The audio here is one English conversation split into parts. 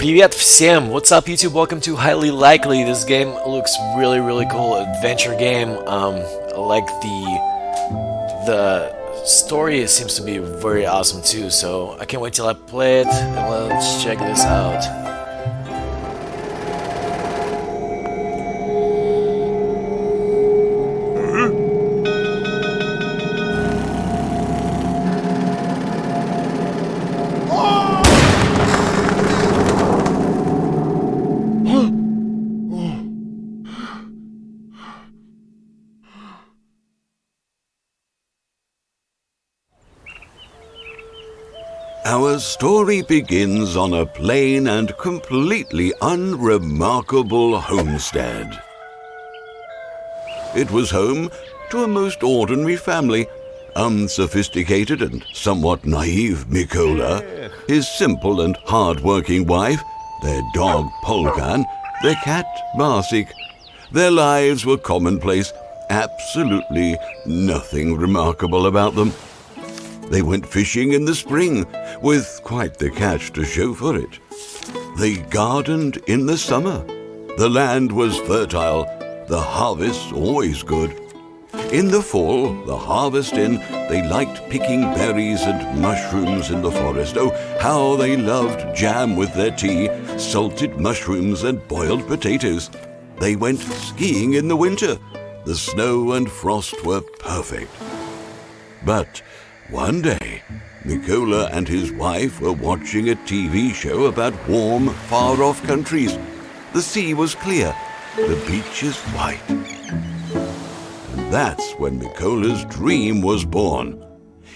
Привет всем! What's up YouTube? Welcome to Highly Likely. This game looks really cool. Adventure game. Like the story seems to be very awesome too, so I can't wait till I play it. And let's check this out. Our story begins on a plain and completely unremarkable homestead. It was home to a most ordinary family, unsophisticated and somewhat naive Mikola, his simple and hard-working wife, their dog Polkan, their cat Marsik. Their lives were commonplace, absolutely nothing remarkable about them. They went fishing in the spring, with quite the catch to show for it. They gardened in the summer. The land was fertile, the harvest always good. In the fall, the harvest in, they liked picking berries and mushrooms in the forest. Oh, how they loved jam with their tea, salted mushrooms and boiled potatoes. They went skiing in the winter. The snow and frost were perfect. But one day, Mikola and his wife were watching a TV show about warm, far-off countries. The sea was clear, the beaches white. And that's when Mikola's dream was born.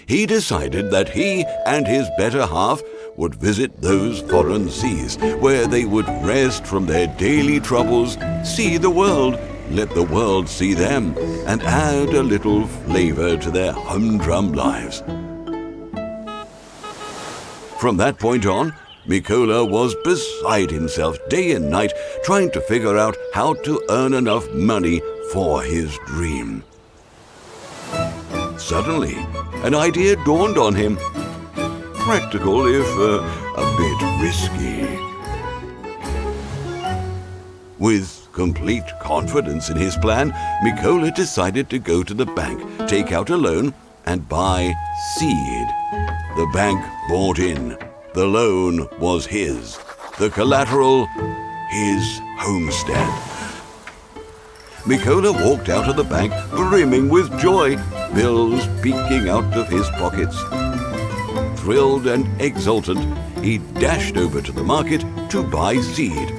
He decided that he and his better half would visit those foreign seas, where they would rest from their daily troubles, see the world, let the world see them, and add a little flavor to their humdrum lives. From that point on, Mikola was beside himself day and night, trying to figure out how to earn enough money for his dream. Suddenly, an idea dawned on him. Practical, if a bit risky. With complete confidence in his plan, Mikola decided to go to the bank, take out a loan, and buy seed. The bank bought in. The loan was his. The collateral, his homestead. Mikola walked out of the bank, brimming with joy, bills peeking out of his pockets. Thrilled and exultant, he dashed over to the market to buy seed.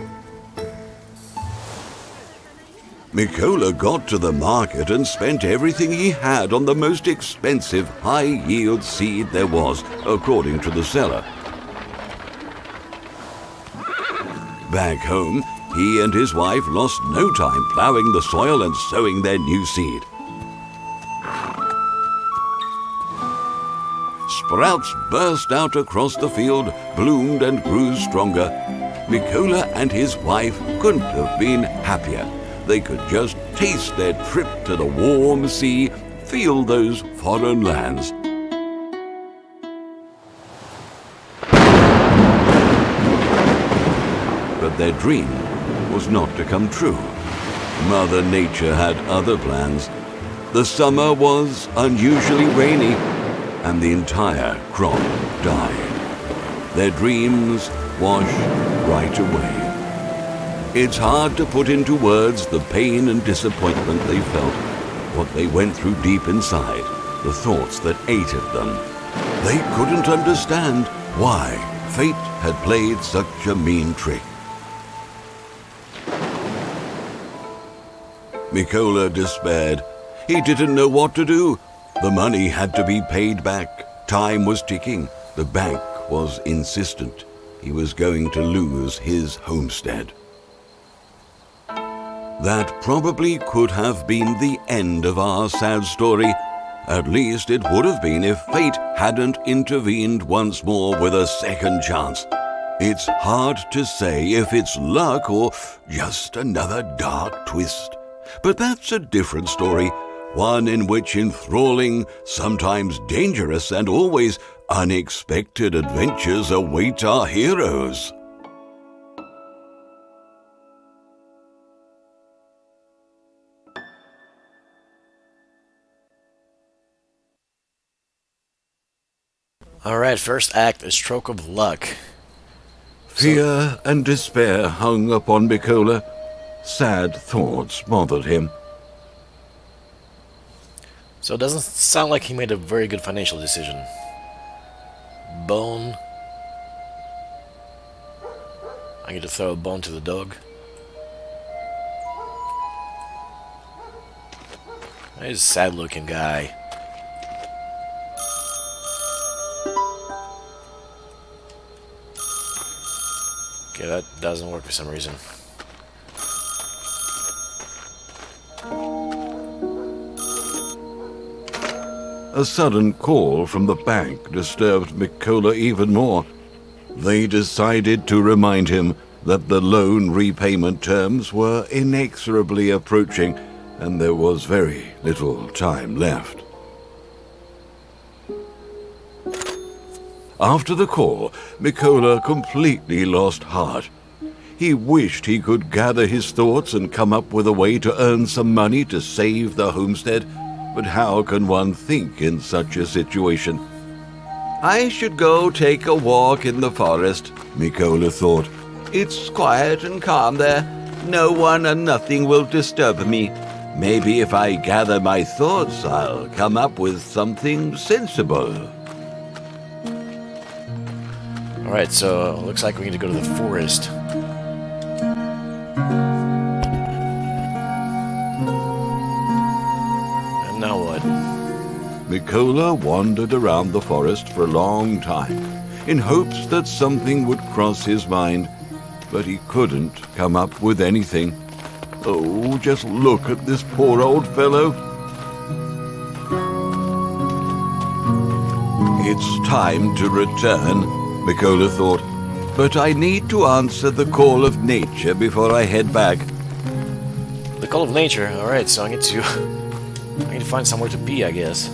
Mikola got to the market and spent everything he had on the most expensive high-yield seed there was, according to the seller. Back home, he and his wife lost no time plowing the soil and sowing their new seed. Sprouts burst out across the field, bloomed and grew stronger. Mikola and his wife couldn't have been happier. They could just taste their trip to the warm sea, feel those foreign lands. But their dream was not to come true. Mother Nature had other plans. The summer was unusually rainy, and the entire crop died. Their dreams washed right away. It's hard to put into words the pain and disappointment they felt, what they went through deep inside, the thoughts that ate at them. They couldn't understand why fate had played such a mean trick. Mikola despaired. He didn't know what to do. The money had to be paid back. Time was ticking. The bank was insistent. He was going to lose his homestead. That probably could have been the end of our sad story. At least it would have been if fate hadn't intervened once more with a second chance. It's hard to say if it's luck or just another dark twist. But that's a different story, one in which enthralling, sometimes dangerous and always unexpected adventures await our heroes. Alright, first act, a stroke of luck. Fear and despair hung upon Mikola. Sad thoughts bothered him. So it doesn't sound like he made a very good financial decision. Bone. I need to throw a bone to the dog. He's a sad looking guy. Okay, that doesn't work for some reason. A sudden call from the bank disturbed Mikola even more. They decided to remind him that the loan repayment terms were inexorably approaching and there was very little time left. After the call, Mikola completely lost heart. He wished he could gather his thoughts and come up with a way to earn some money to save the homestead, but how can one think in such a situation? I should go take a walk in the forest, Mikola thought. It's quiet and calm there. No one and nothing will disturb me. Maybe if I gather my thoughts, I'll come up with something sensible. Alright, so looks like we need to go to the forest. And now what? Mikola wandered around the forest for a long time, in hopes that something would cross his mind, but he couldn't come up with anything. Oh, just look at this poor old fellow. It's time to return, Mikola thought, but I need to answer the call of nature before I head back. The call of nature. Alright, so I need to find somewhere to be, I guess.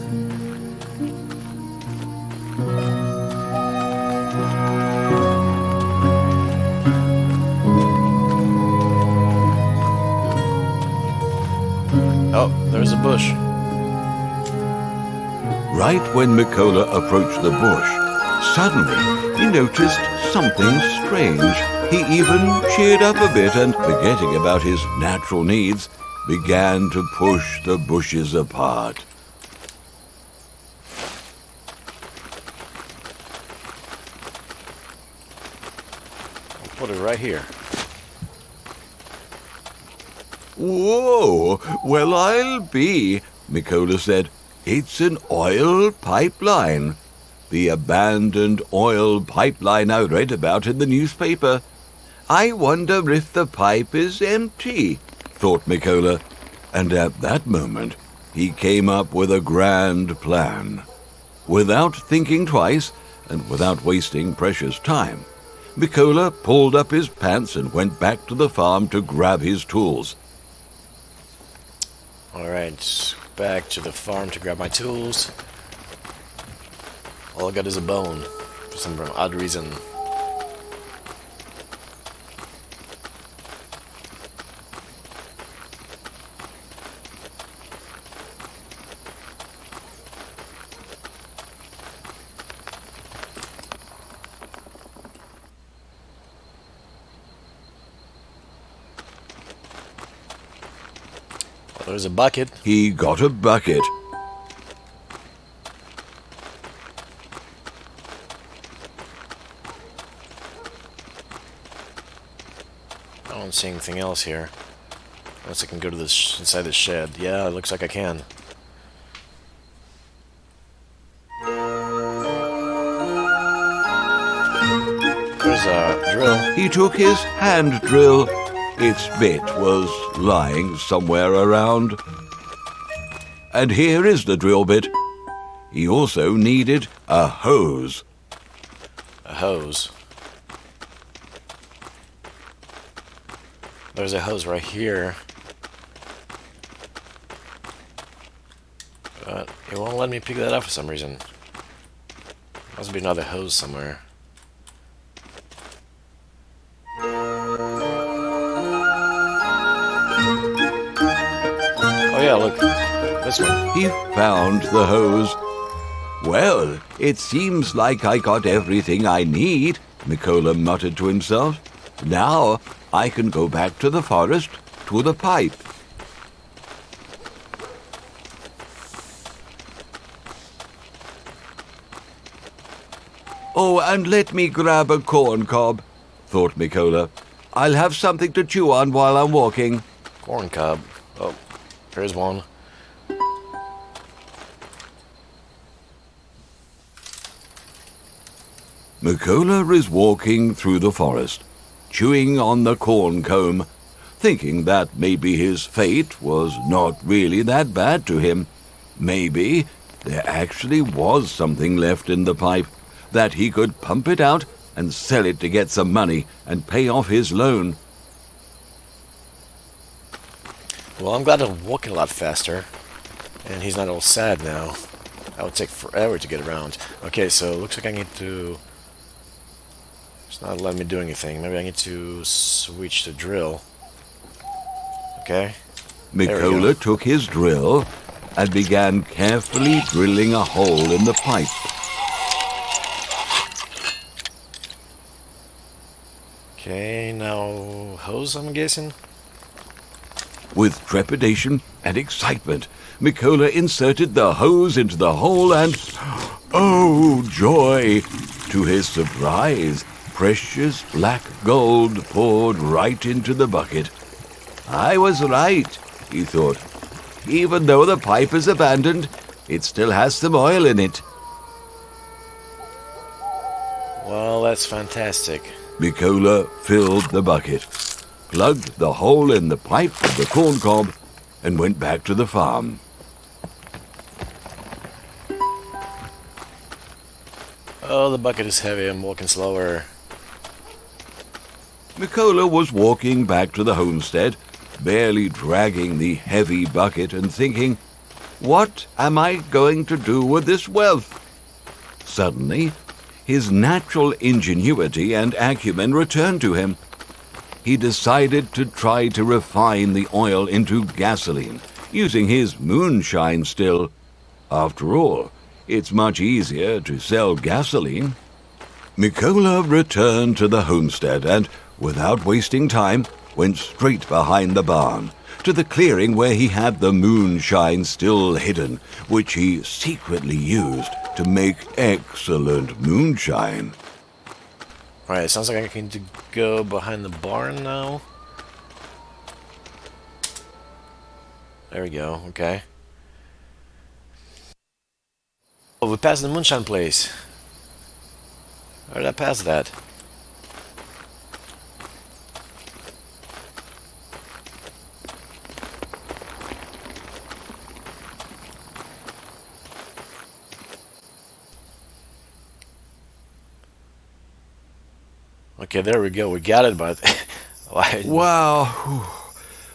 Oh, there's a bush. Right when Mikola approached the bush, suddenly he noticed something strange. He even cheered up a bit and, forgetting about his natural needs, began to push the bushes apart. I'll put it right here. Whoa, well I'll be, Mikola said. It's an oil pipeline. The abandoned oil pipeline I read about in the newspaper. I wonder if the pipe is empty, thought Mikola, and at that moment he came up with a grand plan. Without thinking twice, and without wasting precious time, Mikola pulled up his pants and went back to the farm to grab his tools. Alright, back to the farm to grab my tools. All I got is a bone, for some odd reason. There's a bucket. He got a bucket. I don't see anything else here. Unless I can go to this inside this shed. Yeah, it looks like I can. There's a drill. He took his hand drill. Its bit was lying somewhere around. And here is the drill bit. He also needed a hose. A hose. There's a hose right here. But it won't let me pick that up for some reason. Must be another hose somewhere. Oh yeah, look. This one. He found the hose. Well, it seems like I got everything I need, Mikola muttered to himself. Now I can go back to the forest, to the pipe. Oh, and let me grab a corn cob, thought Mikola. I'll have something to chew on while I'm walking. Corn cob. Oh, here's one. Mikola is walking through the forest, chewing on the corn comb, thinking that maybe his fate was not really that bad to him. Maybe there actually was something left in the pipe, that he could pump it out and sell it to get some money and pay off his loan. Well, I'm glad I'm walking a lot faster, and he's not all sad now. That would take forever to get around. Okay, so it looks like I need to... It's not letting me do anything. Maybe I need to switch to drill. Okay. Mikola took his drill and began carefully drilling a hole in the pipe. Okay, now hose, I'm guessing? With trepidation and excitement, Mikola inserted the hose into the hole and... oh, joy! To his surprise, precious black gold poured right into the bucket. I was right, he thought. Even though the pipe is abandoned, it still has some oil in it. Well, that's fantastic. Mikola filled the bucket, plugged the hole in the pipe of the corn cob, and went back to the farm. Oh, the bucket is heavy. I'm walking slower. Mikola was walking back to the homestead, barely dragging the heavy bucket and thinking, what am I going to do with this wealth? Suddenly, his natural ingenuity and acumen returned to him. He decided to try to refine the oil into gasoline, using his moonshine still. After all, it's much easier to sell gasoline. Mikola returned to the homestead and, without wasting time, went straight behind the barn, to the clearing where he had the moonshine still hidden, which he secretly used to make excellent moonshine. Alright, sounds like I need to go behind the barn now. There we go, okay. Oh, we passed the moonshine place. How did I pass that? Okay, there we go. We got it, but... Wow,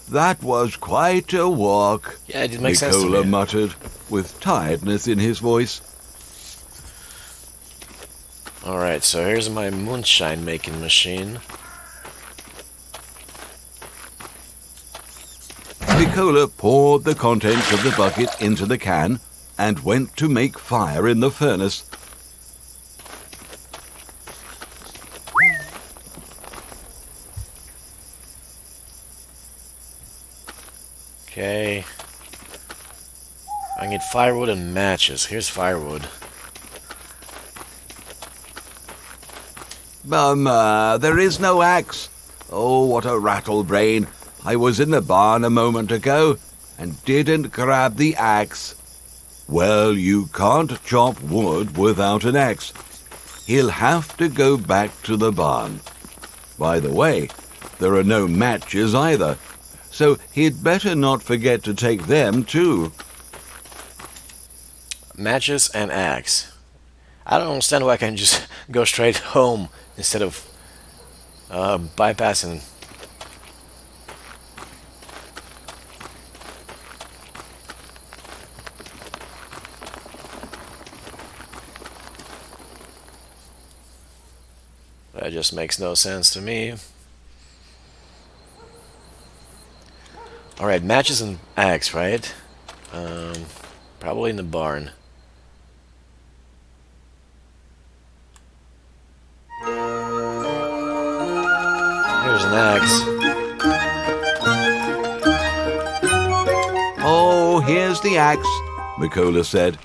that was quite a walk, Yeah, it did make sense to Mikola me. muttered, with tiredness in his voice. Alright, so here's my moonshine making machine. Mikola poured the contents of the bucket into the can and went to make fire in the furnace. Okay. I need firewood and matches. Here's firewood. There is no axe. Oh, what a rattlebrain. I was in the barn a moment ago and didn't grab the axe. Well, you can't chop wood without an axe. He'll have to go back to the barn. By the way, there are no matches either, so he'd better not forget to take them too. Matches and axe. I don't understand why I can just go straight home instead of bypassing. That just makes no sense to me. Alright, matches and axe, right? Probably in the barn. Here's an axe. Oh, here's the axe, Mikola said.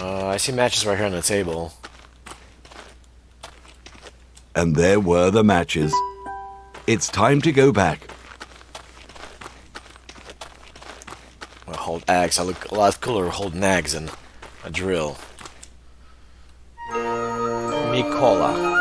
I see matches right here on the table. And there were the matches. It's time to go back. Well, hold axe. I look a lot cooler holding axe than a drill. Mikola.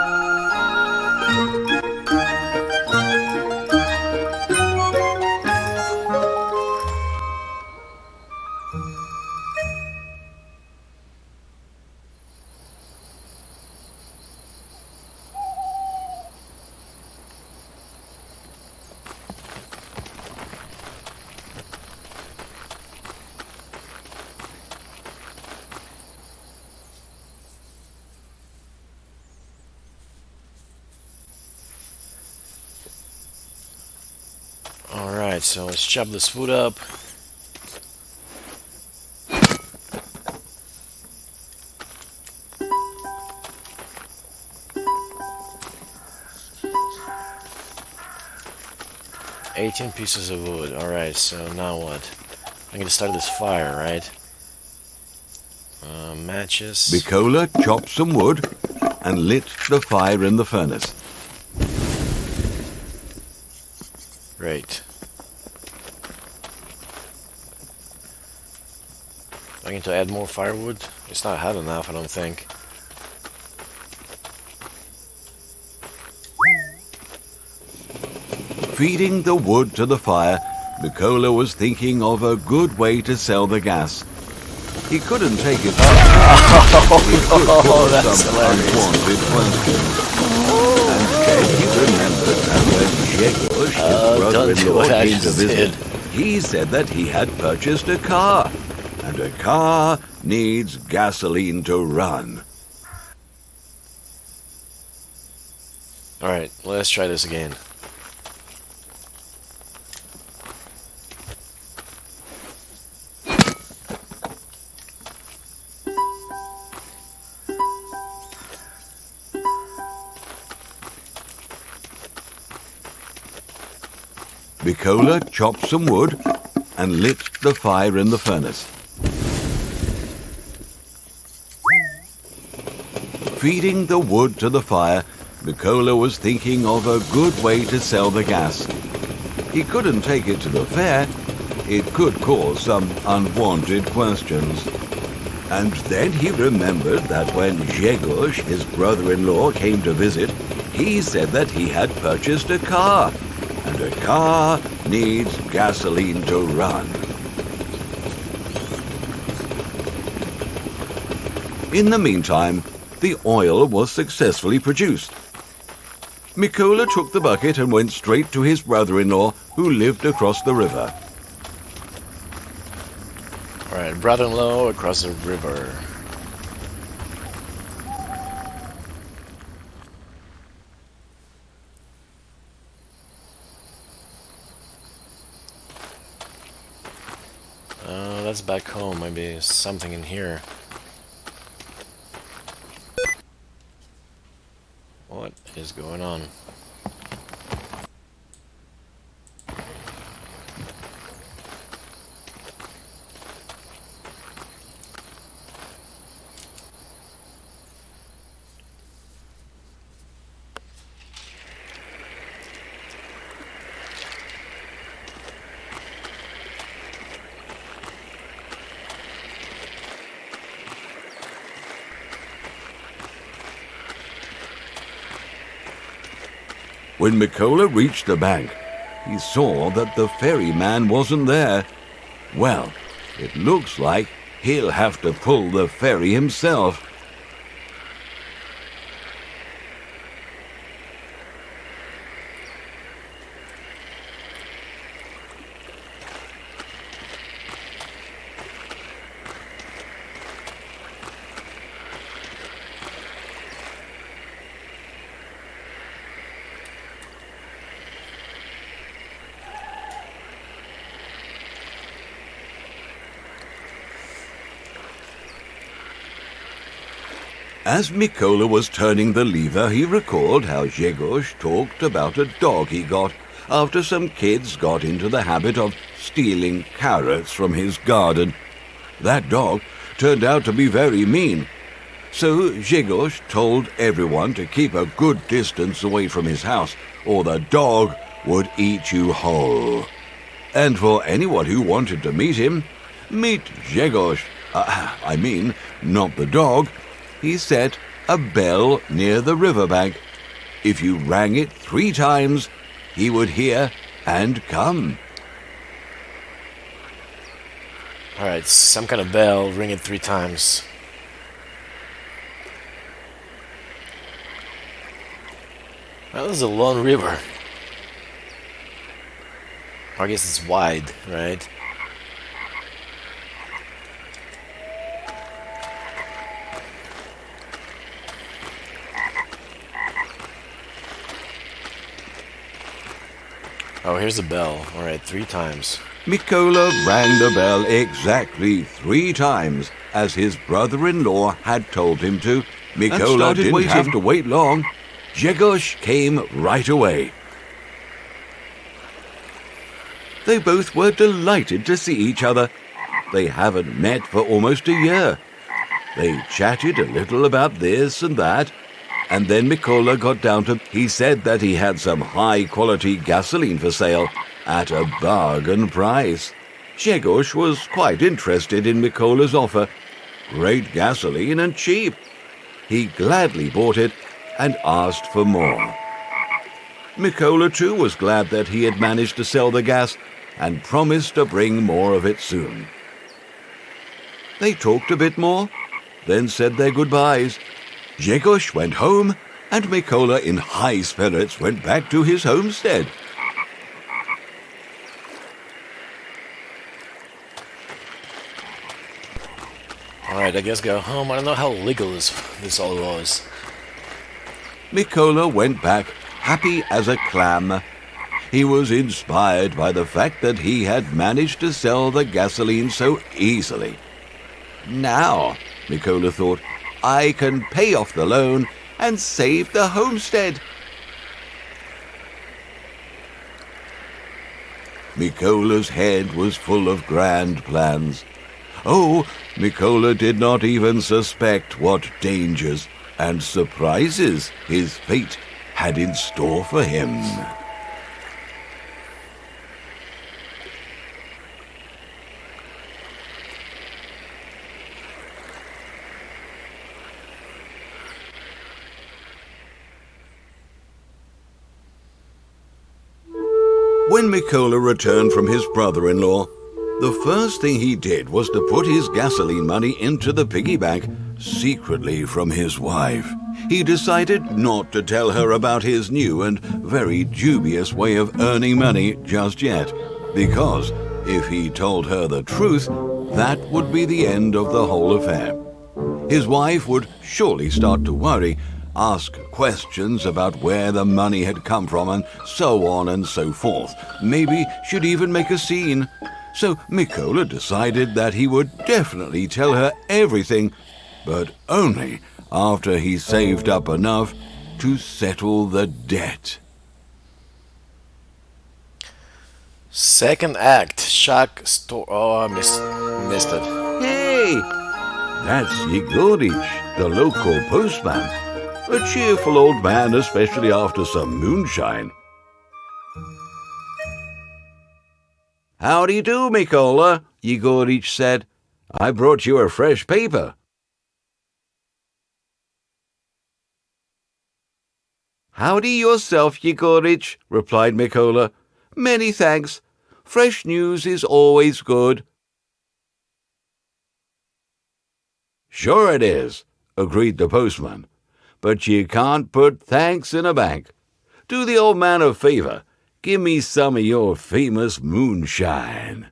Alright, so let's chop this food up. $18 pieces of wood. Alright, so now what? I'm gonna start this fire, right? Matches. Mikola chopped some wood and lit the fire in the furnace. Great. I need to add more firewood. It's not hot enough, I don't think. Feeding the wood to the fire, Mikola was thinking of a good way to sell the gas. He couldn't take it. It could cause some unwanted questions. And then he remembered that when Grzegorz, his brother-in-law, came to visit, he said that he had purchased a car. And a car needs gasoline to run. Alright, let's try this again. Mikola chopped some wood and lit the fire in the furnace. Feeding the wood to the fire, Mikola was thinking of a good way to sell the gas. He couldn't take it to the fair. It could cause some unwanted questions. And then he remembered that when Grzegorz, his brother-in-law, came to visit, he said that he had purchased a car. And a car needs gasoline to run. In the meantime, the oil was successfully produced. Mikola took the bucket and went straight to his brother-in-law, who lived across the river. Alright, brother-in-law across the river. That's back home. Maybe something in here. What is going on? When Mikola reached the bank, he saw that the ferryman wasn't there. Well, it looks like he'll have to pull the ferry himself. As Mikola was turning the lever, he recalled how Grzegorz talked about a dog he got after some kids got into the habit of stealing carrots from his garden. That dog turned out to be very mean, so Grzegorz told everyone to keep a good distance away from his house, or the dog would eat you whole. And for anyone who wanted to meet him, meet Grzegorz, not the dog. He set a bell near the riverbank. If you rang it 3 times, he would hear and come. Alright, some kind of bell, ring it 3 times. Well, this is a long river. I guess it's wide, right? Oh, here's a bell. Alright, 3 times. Mikola rang the bell exactly 3 times, as his brother-in-law had told him to. Mikola didn't have to wait long. Grzegorz came right away. They both were delighted to see each other. They haven't met for almost a year. They chatted a little about this and that, and then Mikola got down to... He said that he had some high-quality gasoline for sale at a bargain price. Grzegorz was quite interested in Mikola's offer. Great gasoline and cheap. He gladly bought it and asked for more. Mikola too was glad that he had managed to sell the gas and promised to bring more of it soon. They talked a bit more, then said their goodbyes. Grzegorz went home, and Mikola, in high spirits, went back to his homestead. Alright, I guess go home. I don't know how legal this all was. Mikola went back, happy as a clam. He was inspired by the fact that he had managed to sell the gasoline so easily. Now, Mikola thought, I can pay off the loan and save the homestead. Mikola's head was full of grand plans. Oh, Mikola did not even suspect what dangers and surprises his fate had in store for him. When Mikola returned from his brother-in-law, the first thing he did was to put his gasoline money into the piggy bank secretly from his wife. He decided not to tell her about his new and very dubious way of earning money just yet, because if he told her the truth, that would be the end of the whole affair. His wife would surely start to worry, ask questions about where the money had come from, and so on and so forth. Maybe she'd even make a scene. So Mikola decided that he would definitely tell her everything, but only after he saved up enough to settle the debt. Second act, shock store. Oh, I missed it. Hey, that's Igorich, the local postman. A cheerful old man, especially after some moonshine. How do you do, Mikola? Igorich said. I brought you a fresh paper. Howdy yourself, Igorich, replied Mikola. Many thanks. Fresh news is always good. Sure it is, agreed the postman. But you can't put thanks in a bank. Do the old man a favor. Give me some of your famous moonshine.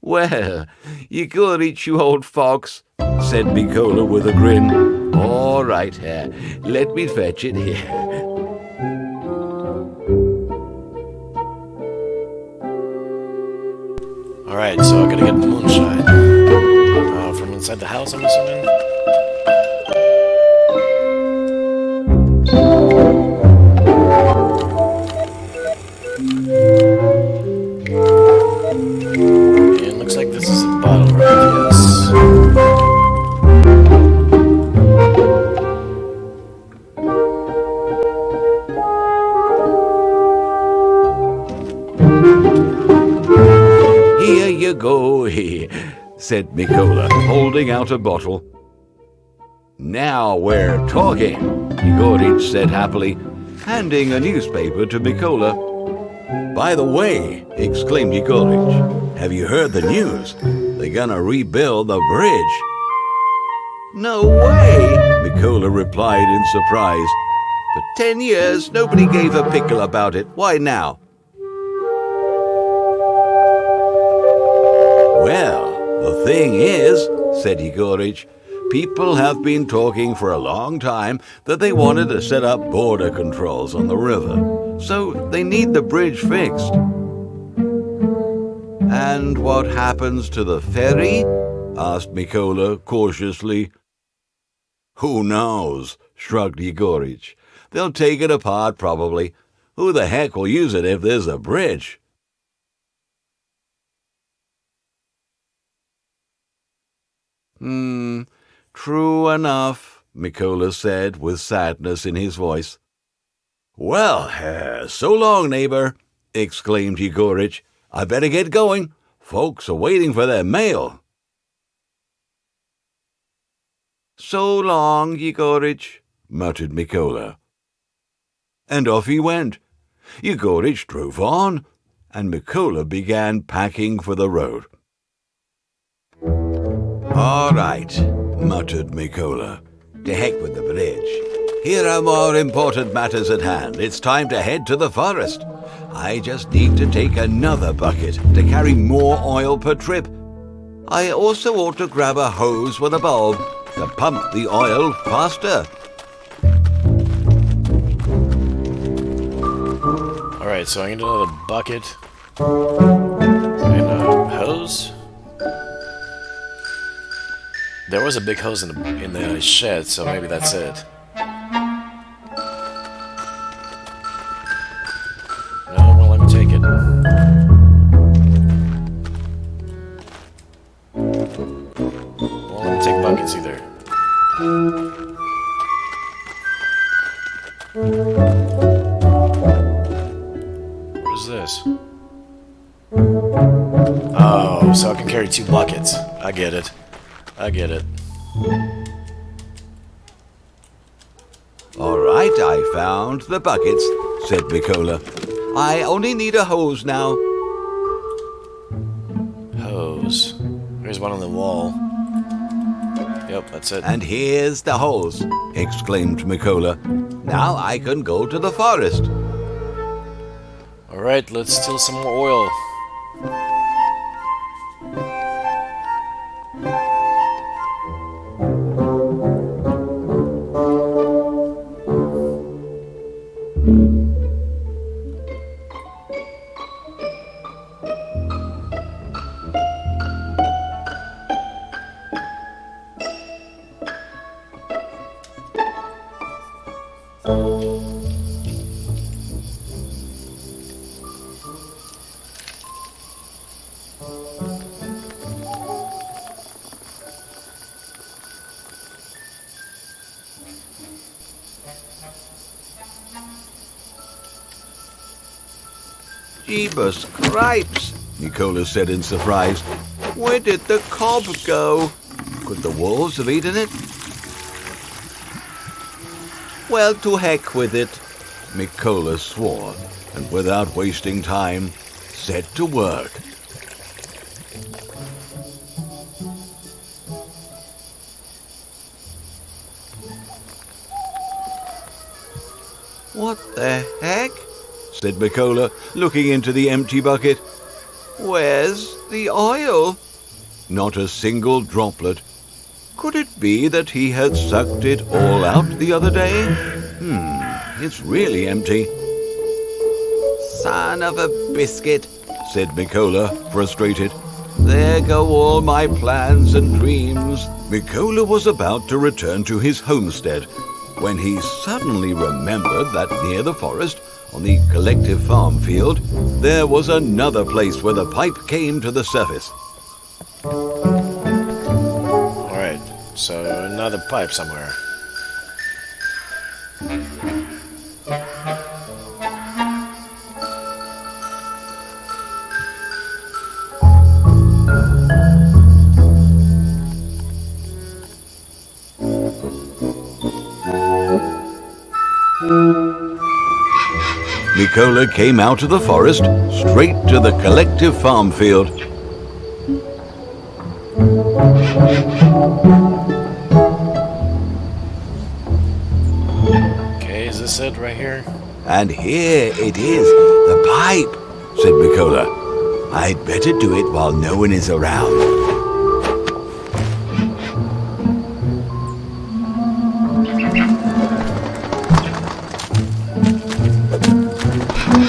Well, Igorich, you old fox, said Mikola with a grin. All right, let me fetch it here. Alright, so I gotta get moonshine. From inside the house, I'm assuming? Here you go, said Mikola, holding out a bottle. Now we're talking, Igorich said happily, handing a newspaper to Mikola. By the way, exclaimed Igorich, have you heard the news? They're gonna rebuild the bridge. No way, Mikola replied in surprise. For 10 years, nobody gave a pickle about it. Why now? Well, the thing is, said Igorich, people have been talking for a long time that they wanted to set up border controls on the river, so they need the bridge fixed. And what happens to the ferry? Asked Mikola cautiously. Who knows? Shrugged Igorich. They'll take it apart probably. Who the heck will use it if there's a bridge? True enough, Mikola said with sadness in his voice. Well, so long, neighbor, exclaimed Igorich. I better get going. Folks are waiting for their mail. So long, Igorich, muttered Mikola. And off he went. Igorich drove on, and Mikola began packing for the road. All right, muttered Mikola. To heck with the bridge. Here are more important matters at hand. It's time to head to the forest. I just need to take another bucket to carry more oil per trip. I also ought to grab a hose with a bulb to pump the oil faster. Alright, so I need another bucket and a hose. There was a big hose in the shed, so maybe that's it. No, well, let me take it. Well, let me take buckets either. What is this? Oh, so I can carry 2 buckets. I get it. I get it. All right, I found the buckets, said Mikola. I only need a hose now. Hose. There's one on the wall. Yep, that's it. And here's the hose, exclaimed Mikola. Now I can go to the forest. Alright, let's steal some more oil. Jeebus cripes, Mikola said in surprise. Where did the cob go? Could the wolves have eaten it? Well, to heck with it, Mikola swore, and without wasting time, set to work. What the heck? Said Mikola, looking into the empty bucket. Where's the oil? Not a single droplet. Could it be that he had sucked it all out the other day? It's really empty. Son of a biscuit, said Mikola, frustrated. There go all my plans and dreams. Mikola was about to return to his homestead when he suddenly remembered that near the forest, on the collective farm field, there was another place where the pipe came to the surface. Alright, so another pipe somewhere. Mikola came out of the forest, straight to the collective farm field. Okay, is this it right here? And here it is, the pipe, said Mikola. I'd better do it while no one is around.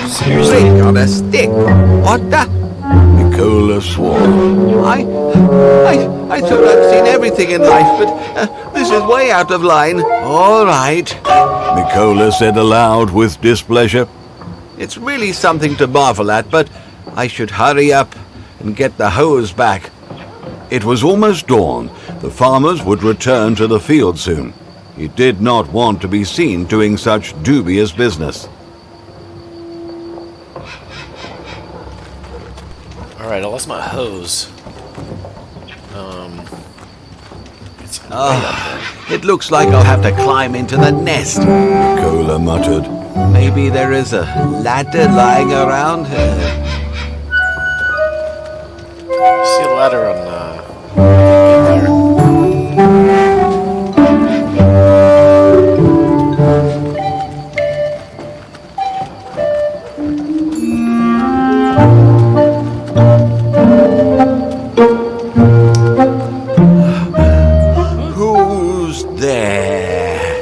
Seriously? Stick on a stick. What the? Mikola swore. I thought I'd seen everything in life, but this is way out of line. All right, Mikola said aloud with displeasure. It's really something to marvel at, but I should hurry up and get the hose back. It was almost dawn. The farmers would return to the field soon. He did not want to be seen doing such dubious business. Alright, I lost my hose. It's way up It looks like I'll have to climb into the nest, Mikola muttered. Maybe there is a ladder lying around. See a ladder on there. Who's there?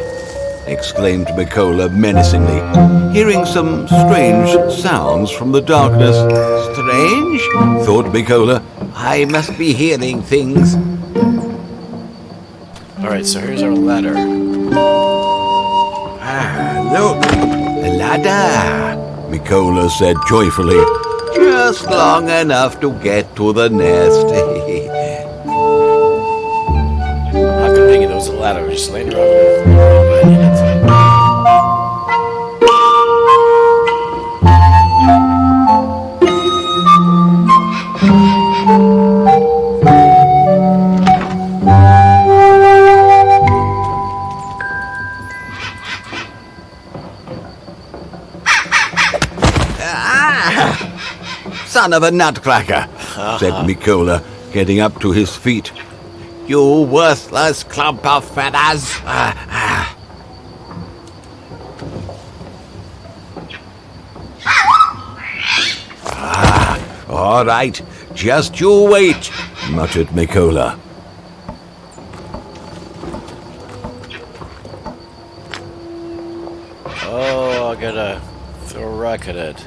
Exclaimed Mikola menacingly, hearing some strange sounds from the darkness. Strange? Thought Mikola. I must be hearing things. Alright, so here's our ladder. Look, the ladder, Mikola said joyfully. Just long enough to get to the nest. How convenient, there was a ladder just laying around. Son of a nutcracker, said Mikola, getting up to his feet. You worthless clump of feathers. All right, just you wait, muttered Mikola. Oh, I gotta throw a rock at it.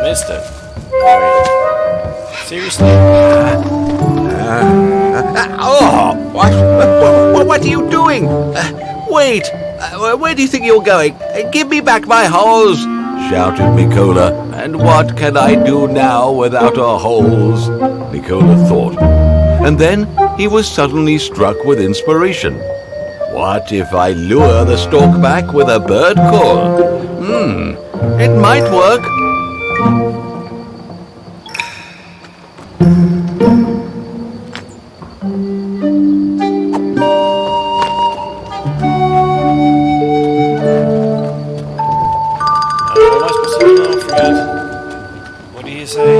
Missed it. Seriously? What are you doing? Wait, where do you think you're going? Give me back my hose, shouted Mikola. And what can I do now without a hose? Mikola thought. And then he was suddenly struck with inspiration. What if I lure the stork back with a bird call? It might work. What am I supposed to do now? Forget. What do you say?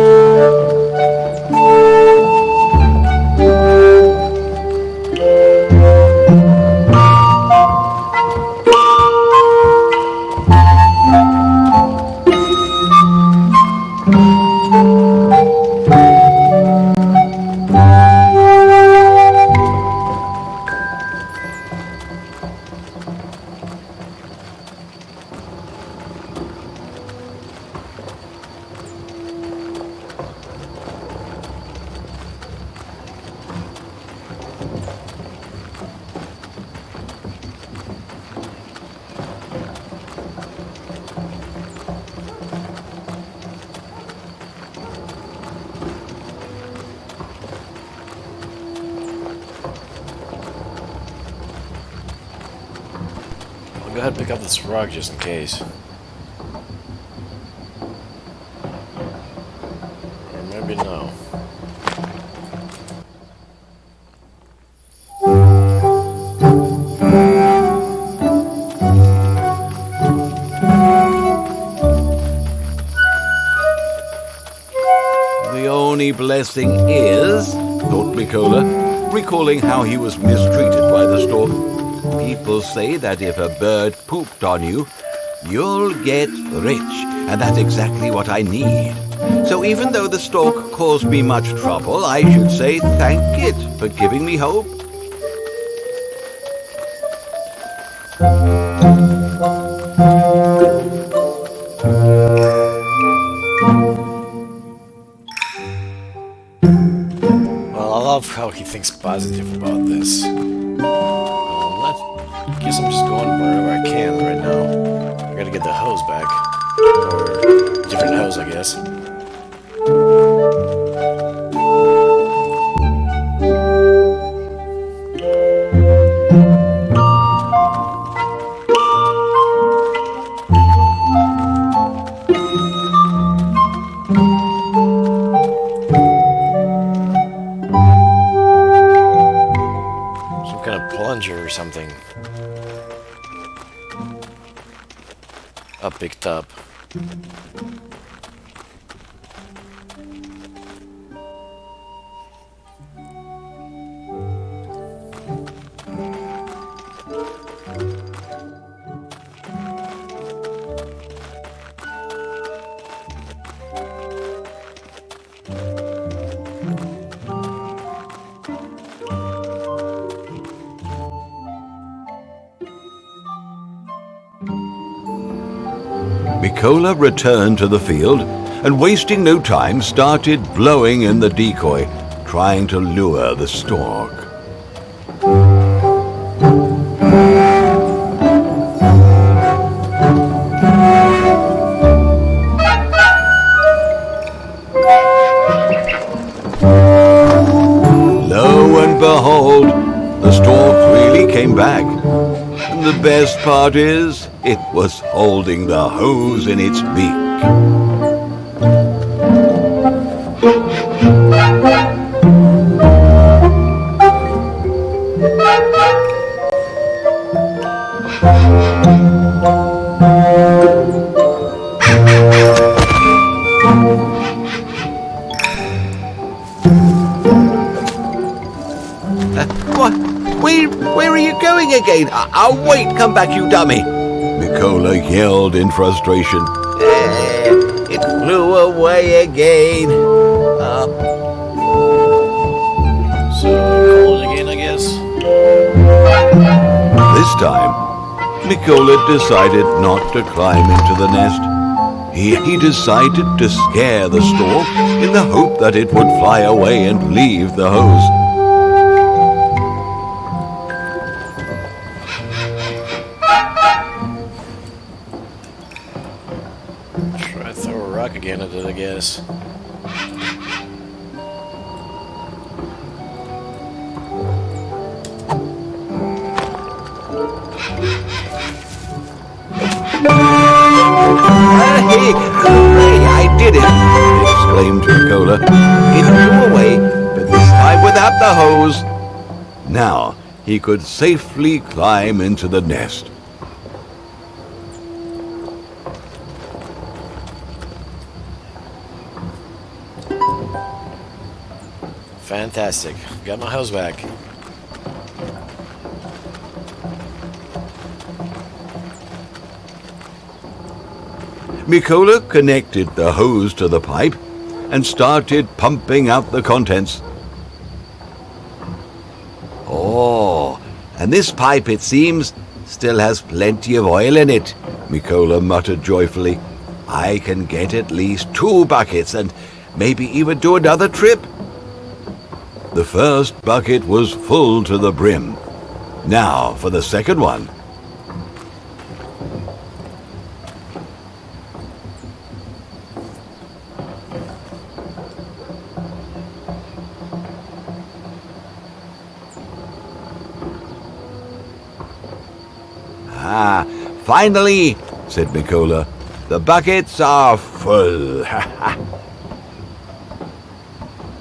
go ahead and pick up this rock just in case. Or maybe no. The only blessing is, thought Mikola, recalling how he was mistreated by the stork. People say that if a bird pooped on you, you'll get rich, and that's exactly what I need. So even though the stork caused me much trouble, I should say thank it for giving me hope. Well, I love how he thinks positive about this. I guess I'm just going wherever I can right now. I gotta get the hose back. Or different hose, I guess. Some kind of plunger or something. Picked up. Mikola returned to the field and, wasting no time, started blowing in the decoy, trying to lure the stork. Lo and behold, the stork really came back. And the best part is, it was holding the hose in its beak. What? Where are you going again? I'll wait, come back, you dummy! Mikola yelled in frustration. It flew away again. So, call it again, I guess? This time, Mikola decided not to climb into the nest. He decided to scare the stork in the hope that it would fly away and leave the hose. Try to throw a rock again at it, I guess. Hooray, I did it! Exclaimed Mikola. It flew away, but this time without the hose. Now he could safely climb into the nest. Fantastic. Got my hose back. Mikola connected the hose to the pipe and started pumping out the contents. Oh, and this pipe, it seems, still has plenty of oil in it, Mikola muttered joyfully. I can get at least 2 buckets and maybe even do another trip. The first bucket was full to the brim. Now for the second one. Finally, said Mikola, the buckets are full.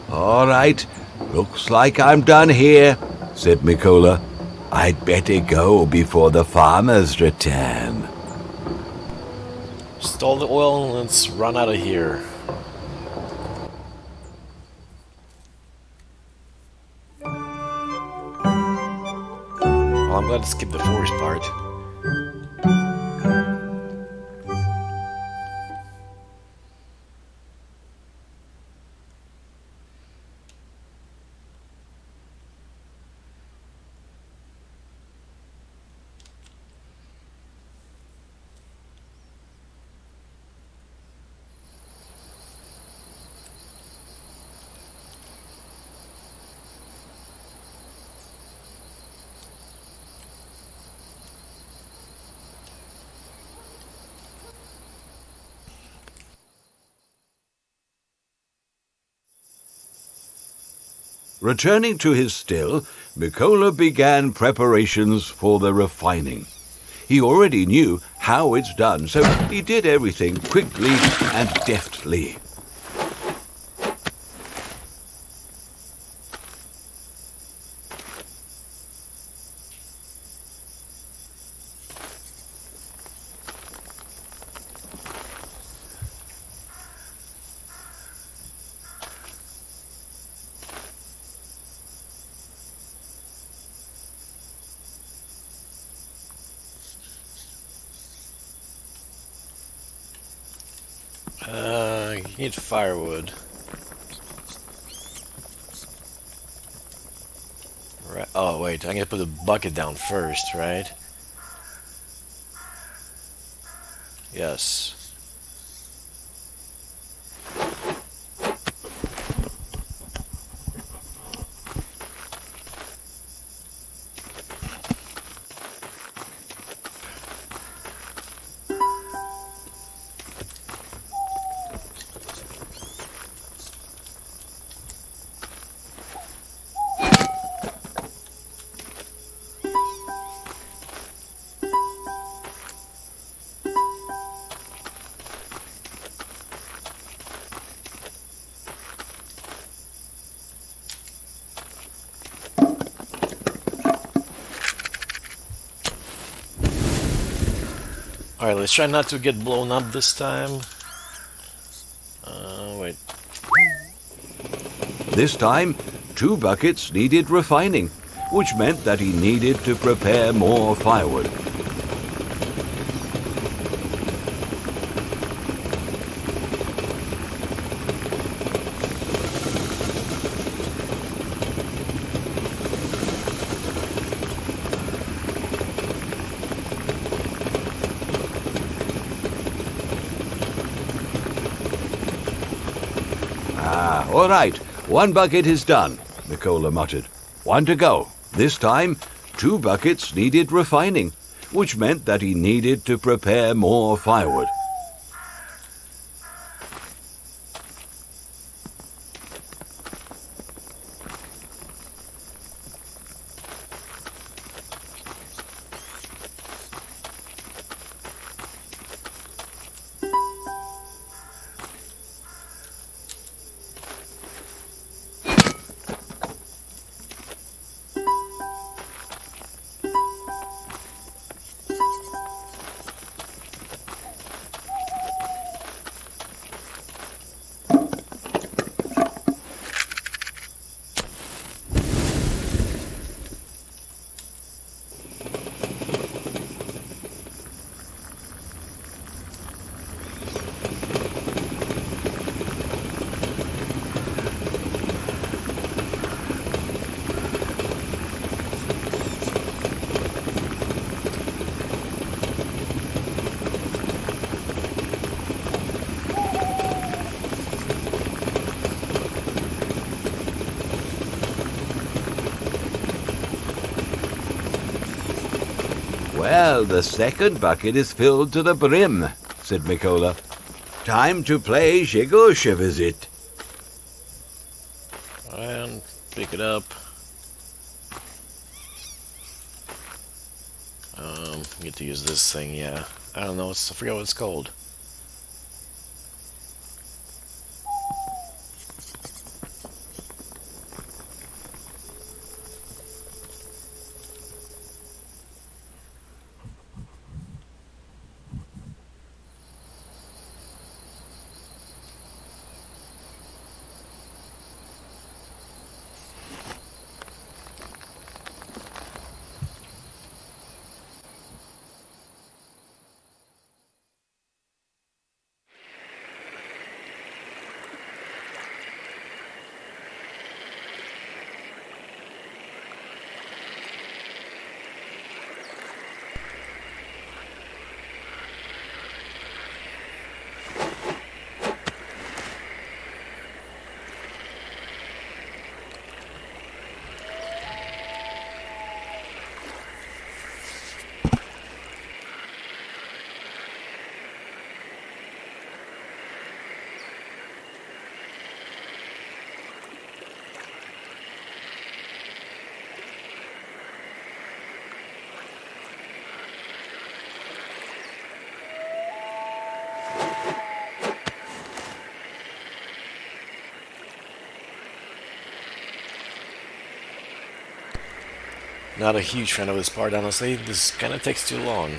All right, looks like I'm done here, said Mikola. I'd better go before the farmers return. Stall the oil and let's run out of here. Well, I'm glad to skip the forest part. Returning to his still, Mikola began preparations for the refining. He already knew how it's done, so he did everything quickly and deftly. You need firewood. Right. Oh, wait. I'm gonna put the bucket down first, right? Yes. Alright, let's try not to get blown up this time. Wait. This time, 2 buckets needed refining, which meant that he needed to prepare more firewood. All right, 1 bucket is done, Mikola muttered. 1 to go. This time, 2 buckets needed refining, which meant that he needed to prepare more firewood. Well, the second bucket is filled to the brim, said Mikola. Time to play Shigosha visit. And pick it up. get to use this thing, yeah. I don't know, I forget what it's called. Not a huge fan of this part, honestly. This kind of takes too long.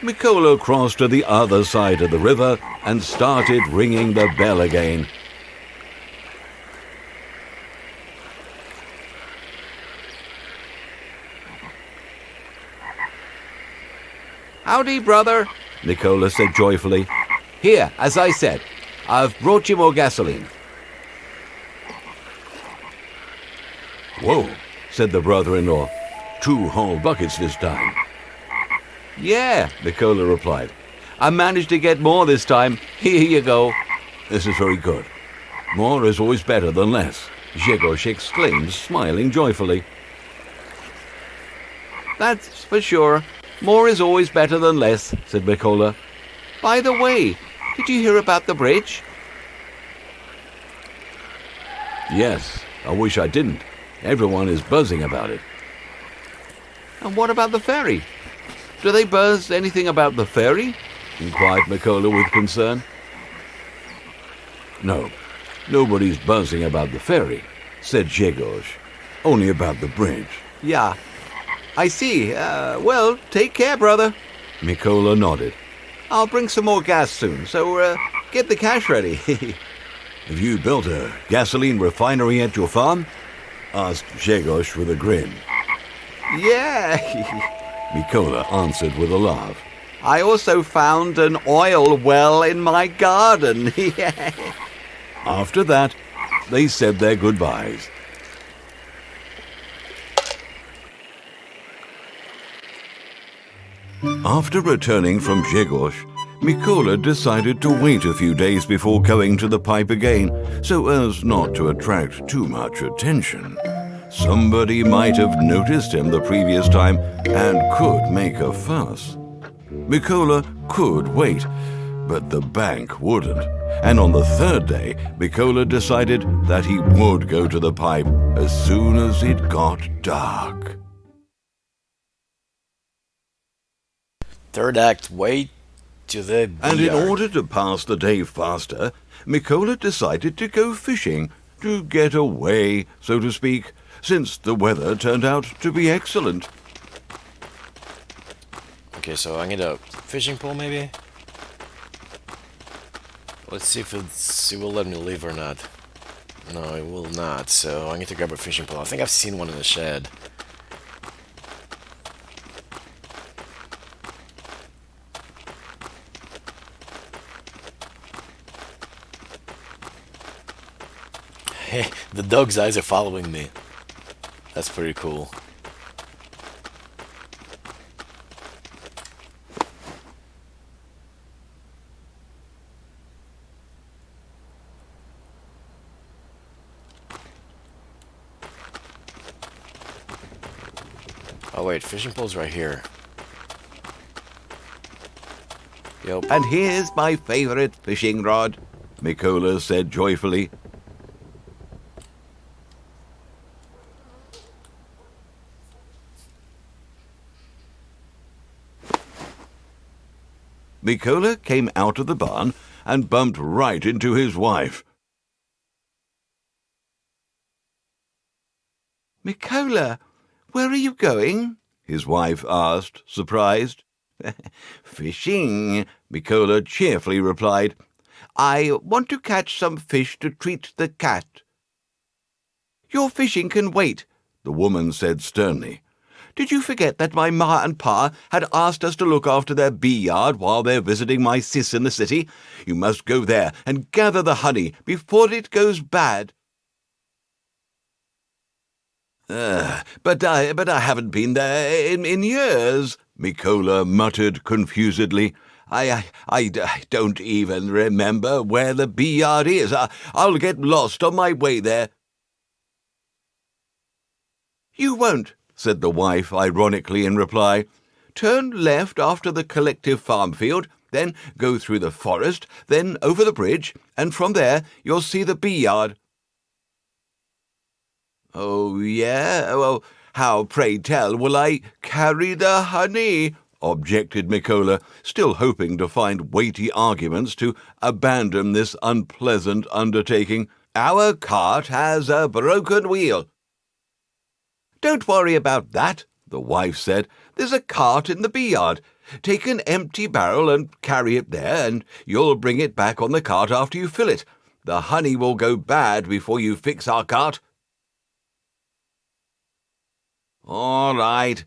Mikola crossed to the other side of the river and started ringing the bell again. Howdy, brother, Mikola said joyfully. Here, as I said, I've brought you more gasoline. Whoa, said the brother-in-law. 2 whole buckets this time. Yeah, Mikola replied. I managed to get more this time. Here you go. This is very good. More is always better than less, Grzegorz exclaimed, smiling joyfully. That's for sure. More is always better than less, said Mikola. By the way, did you hear about the bridge? Yes, I wish I didn't. Everyone is buzzing about it. And what about the ferry? Do they buzz anything about the ferry? Inquired Mikola with concern. No, nobody's buzzing about the ferry, said Grzegorz. Only about the bridge. Yeah, I see. Well, take care, brother. Mikola nodded. I'll bring some more gas soon, so get the cash ready. Have you built a gasoline refinery at your farm? Asked Grzegorz with a grin. Yeah. Mikola answered with a laugh. I also found an oil well in my garden. After that, they said their goodbyes. After returning from Grzegorz, Mikola decided to wait a few days before going to the pipe again, so as not to attract too much attention. Somebody might have noticed him the previous time and could make a fuss. Mikola could wait, but the bank wouldn't. And on the 3rd day, Mikola decided that he would go to the pipe as soon as it got dark. 3rd act, wait To the And in BR. order to pass the day faster, Mikola decided to go fishing, to get away, so to speak, since the weather turned out to be excellent. Okay, so I need a fishing pole maybe? Let's see if it will let me leave or not. No, it will not, so I need to grab a fishing pole. I think I've seen one in the shed. Hey, the dog's eyes are following me. That's pretty cool. Oh wait, fishing pole's right here. Yep. And here's my favorite fishing rod, Mikola said joyfully. Mikola came out of the barn and bumped right into his wife. Mikola, where are you going? His wife asked, surprised. Fishing, Mikola cheerfully replied. I want to catch some fish to treat the cat. Your fishing can wait, the woman said sternly. Did you forget that my ma and pa had asked us to look after their bee yard while they're visiting my sis in the city? You must go there and gather the honey before it goes bad. But I haven't been there in years, Mikola muttered confusedly. I don't even remember where the bee yard is. I'll get lost on my way there. You won't, said the wife ironically in reply. Turn left after the collective farm field, then go through the forest, then over the bridge, and from there you'll see the bee yard. Oh, yeah? Well, how, pray tell, will I carry the honey? Objected Mikola, still hoping to find weighty arguments to abandon this unpleasant undertaking. Our cart has a broken wheel. Don't worry about that, the wife said. There's a cart in the bee yard. Take an empty barrel and carry it there, and you'll bring it back on the cart after you fill it. The honey will go bad before you fix our cart. All right,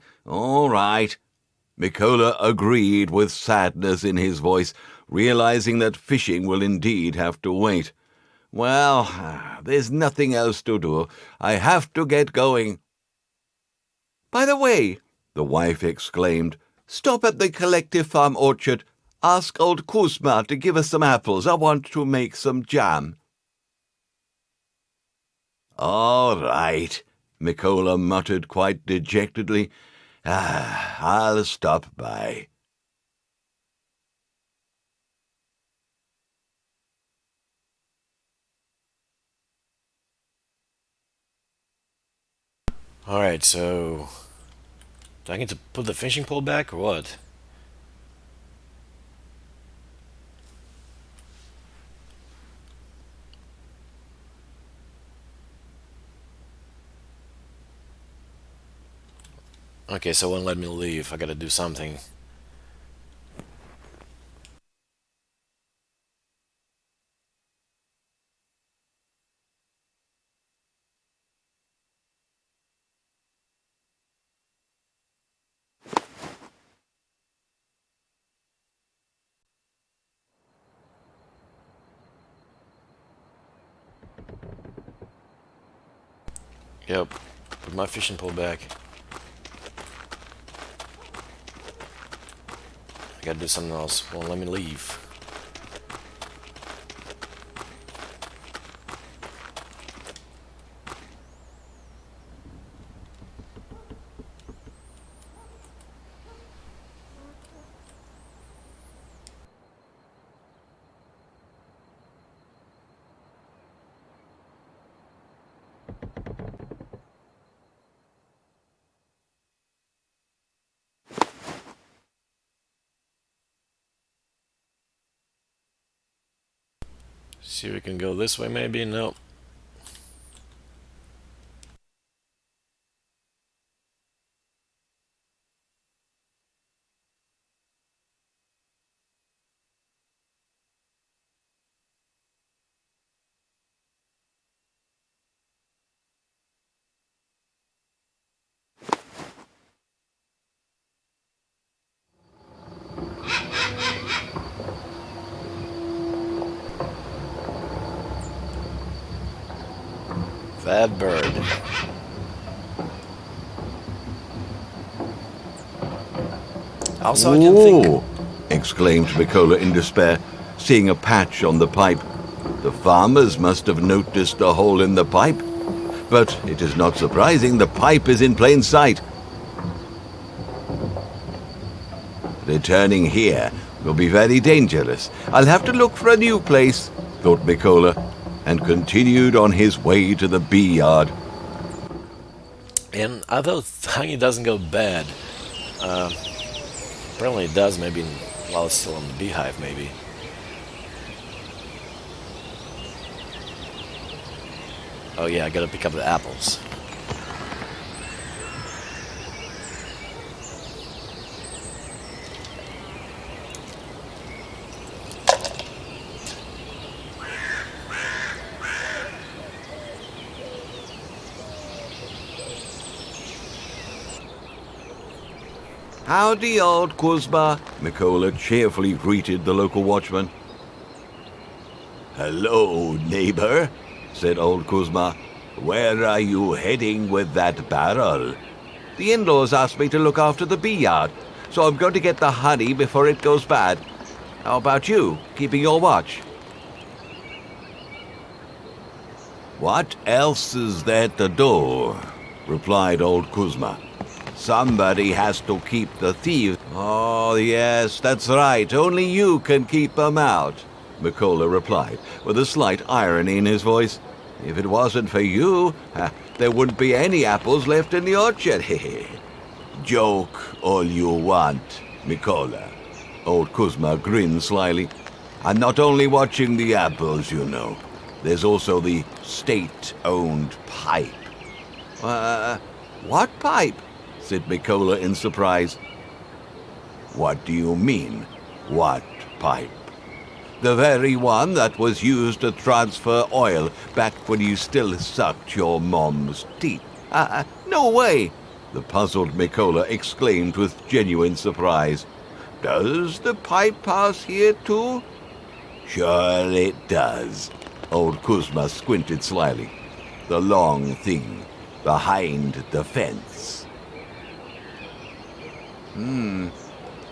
Mikola agreed with sadness in his voice, realizing that fishing will indeed have to wait. Well, there's nothing else to do. I have to get going. By the way, the wife exclaimed, stop at the collective farm orchard. Ask old Kuzma to give us some apples. I want to make some jam. All right, Mikola muttered quite dejectedly. I'll stop by. Alright, so... do I need to put the fishing pole back or what? Okay, so it won't let me leave. I gotta do something. Yep, put my fishing pole back. I gotta do something else. Won't let me leave. See if we can go this way maybe. Nope. That bird. Also, I can think. Ooh! Exclaimed Mikola in despair, seeing a patch on the pipe. The farmers must have noticed the hole in the pipe. But it is not surprising, the pipe is in plain sight. Returning here will be very dangerous. I'll have to look for a new place, thought Mikola, and continued on his way to the bee yard. And I thought honey doesn't go bad. Apparently it does, maybe while it's still in the beehive, maybe. Oh yeah, I gotta pick up the apples. Howdy, old Kuzma, Mikola cheerfully greeted the local watchman. Hello, neighbor, said old Kuzma. Where are you heading with that barrel? The in-laws asked me to look after the bee yard, so I'm going to get the honey before it goes bad. How about you, keeping your watch? What else is there to do? Replied old Kuzma. Somebody has to keep the thieves. Oh, yes, that's right. Only you can keep them out, Mikola replied, with a slight irony in his voice. If it wasn't for you, there wouldn't be any apples left in the orchard. Joke all you want, Mikola. Old Kuzma grinned slyly. I'm not only watching the apples, you know. There's also the state-owned pipe. What pipe? Said Mikola in surprise. What do you mean, what pipe? The very one that was used to transfer oil back when you still sucked your mom's teeth. No way! The puzzled Mikola exclaimed with genuine surprise. Does the pipe pass here too? Sure it does. Old Kuzma squinted slyly. The long thing behind the fence.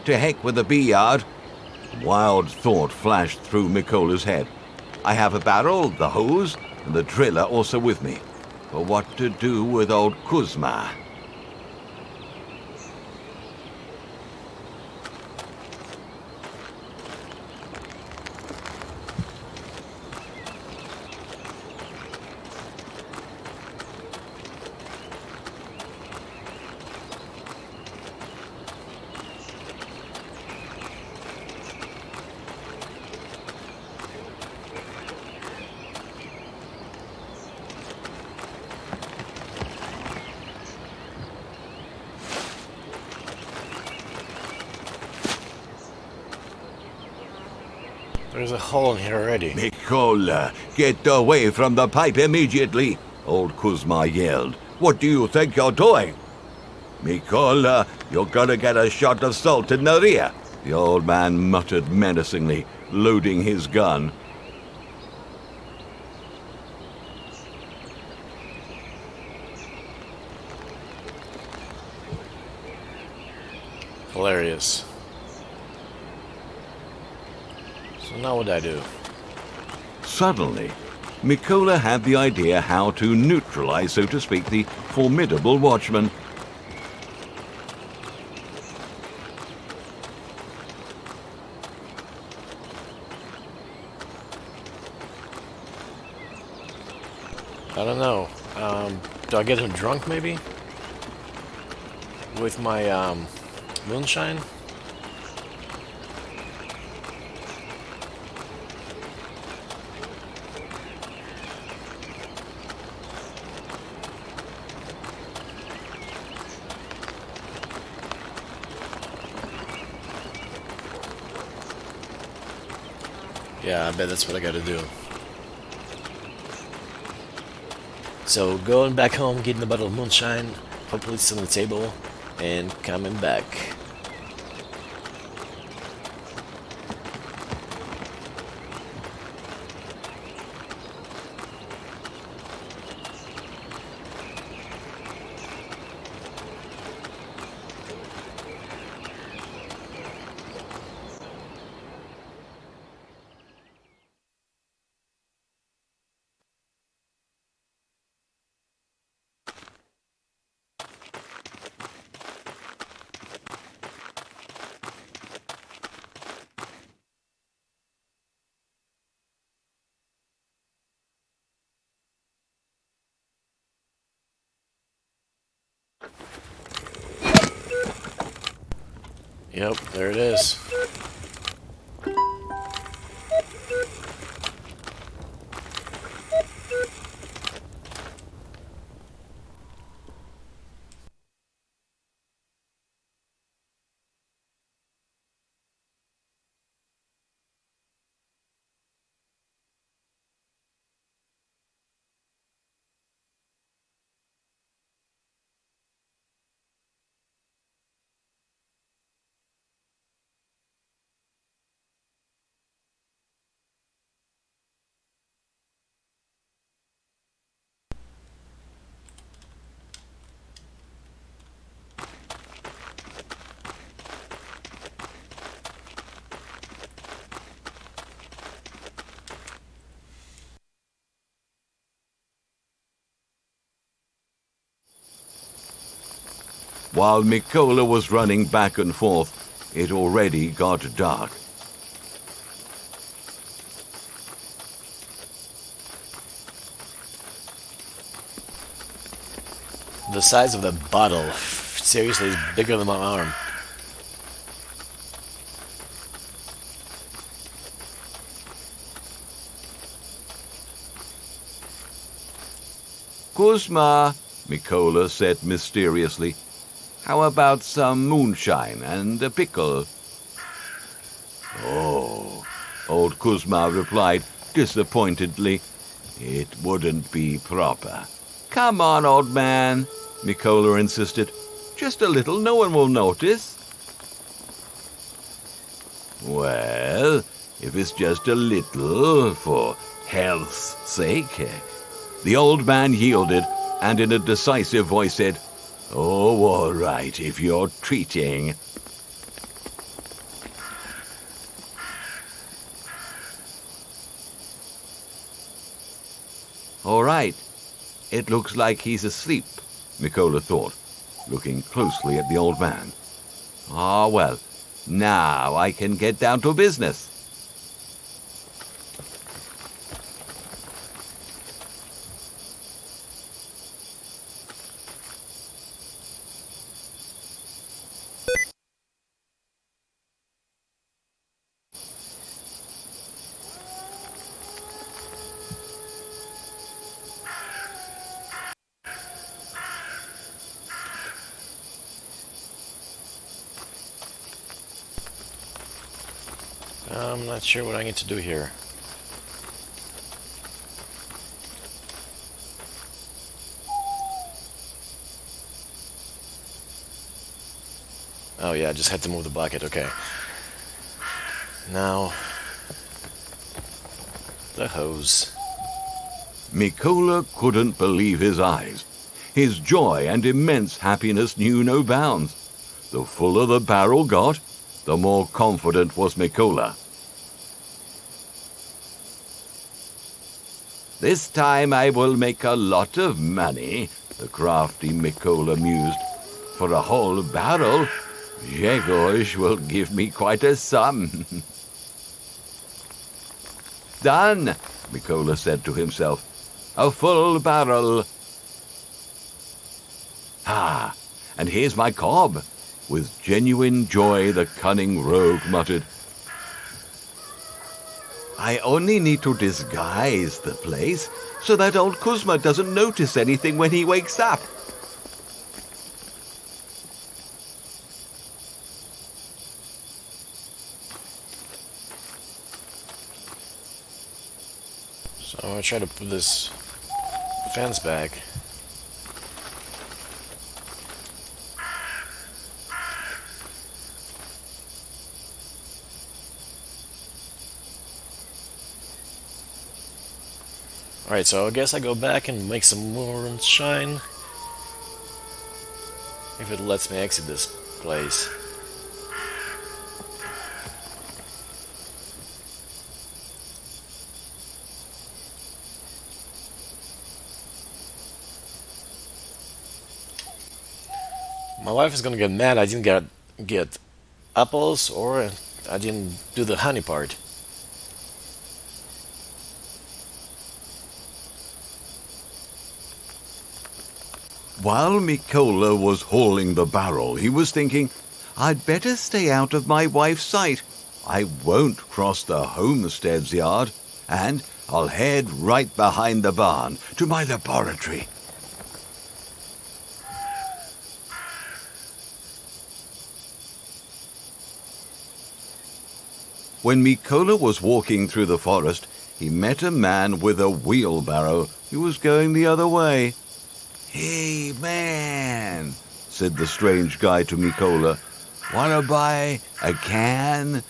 To heck with the bee yard. Wild thought flashed through Mikola's head. I have a barrel, the hose, and the driller also with me. But what to do with old Kuzma? There's a hole in here already. Mikola, get away from the pipe immediately, old Kuzma yelled. What do you think you're doing? Mikola, you're gonna get a shot of salt in the rear, the old man muttered menacingly, loading his gun. Hilarious. So now what do I do? Suddenly, Mikola had the idea how to neutralize, so to speak, the formidable watchman. I don't know. Do I get him drunk maybe? With my moonshine? Yeah, I bet that's what I gotta do. So going back home, getting a bottle of moonshine, hopefully it's on the table, and coming back. Yep, there it is. While Mikola was running back and forth, it already got dark. The size of the bottle, seriously, is bigger than my arm. Kuzma, Mikola said mysteriously, how about some moonshine and a pickle? Oh, old Kuzma replied disappointedly, it wouldn't be proper. Come on, old man, Mikola insisted. Just a little, no one will notice. Well, if it's just a little, for health's sake. The old man yielded, and in a decisive voice said, oh, all right, if you're treating. All right. It looks like he's asleep, Mikola thought, looking closely at the old man. Ah, well, now I can get down to business. I'm not sure what I need to do here. Oh yeah, I just had to move the bucket, okay. Now, the hose. Mikola couldn't believe his eyes. His joy and immense happiness knew no bounds. The fuller the barrel got, the more confident was Mikola. This time I will make a lot of money, the crafty Mikola mused. For a whole barrel, Grzegorz will give me quite a sum. Done, Mikola said to himself. A full barrel. Ah, and here's my cob. With genuine joy, the cunning rogue muttered, I only need to disguise the place so that old Kuzma doesn't notice anything when he wakes up. So I'm gonna try to put this fence back. Alright, so I guess I go back and make some moonshine. If it lets me exit this place. My wife is gonna get mad I didn't get apples, or I didn't do the honey part. While Mikola was hauling the barrel, he was thinking, I'd better stay out of my wife's sight. I won't cross the homestead's yard, and I'll head right behind the barn to my laboratory. When Mikola was walking through the forest, he met a man with a wheelbarrow who was going the other way. "Hey, man," said the strange guy to Mikola. "Wanna buy a can?"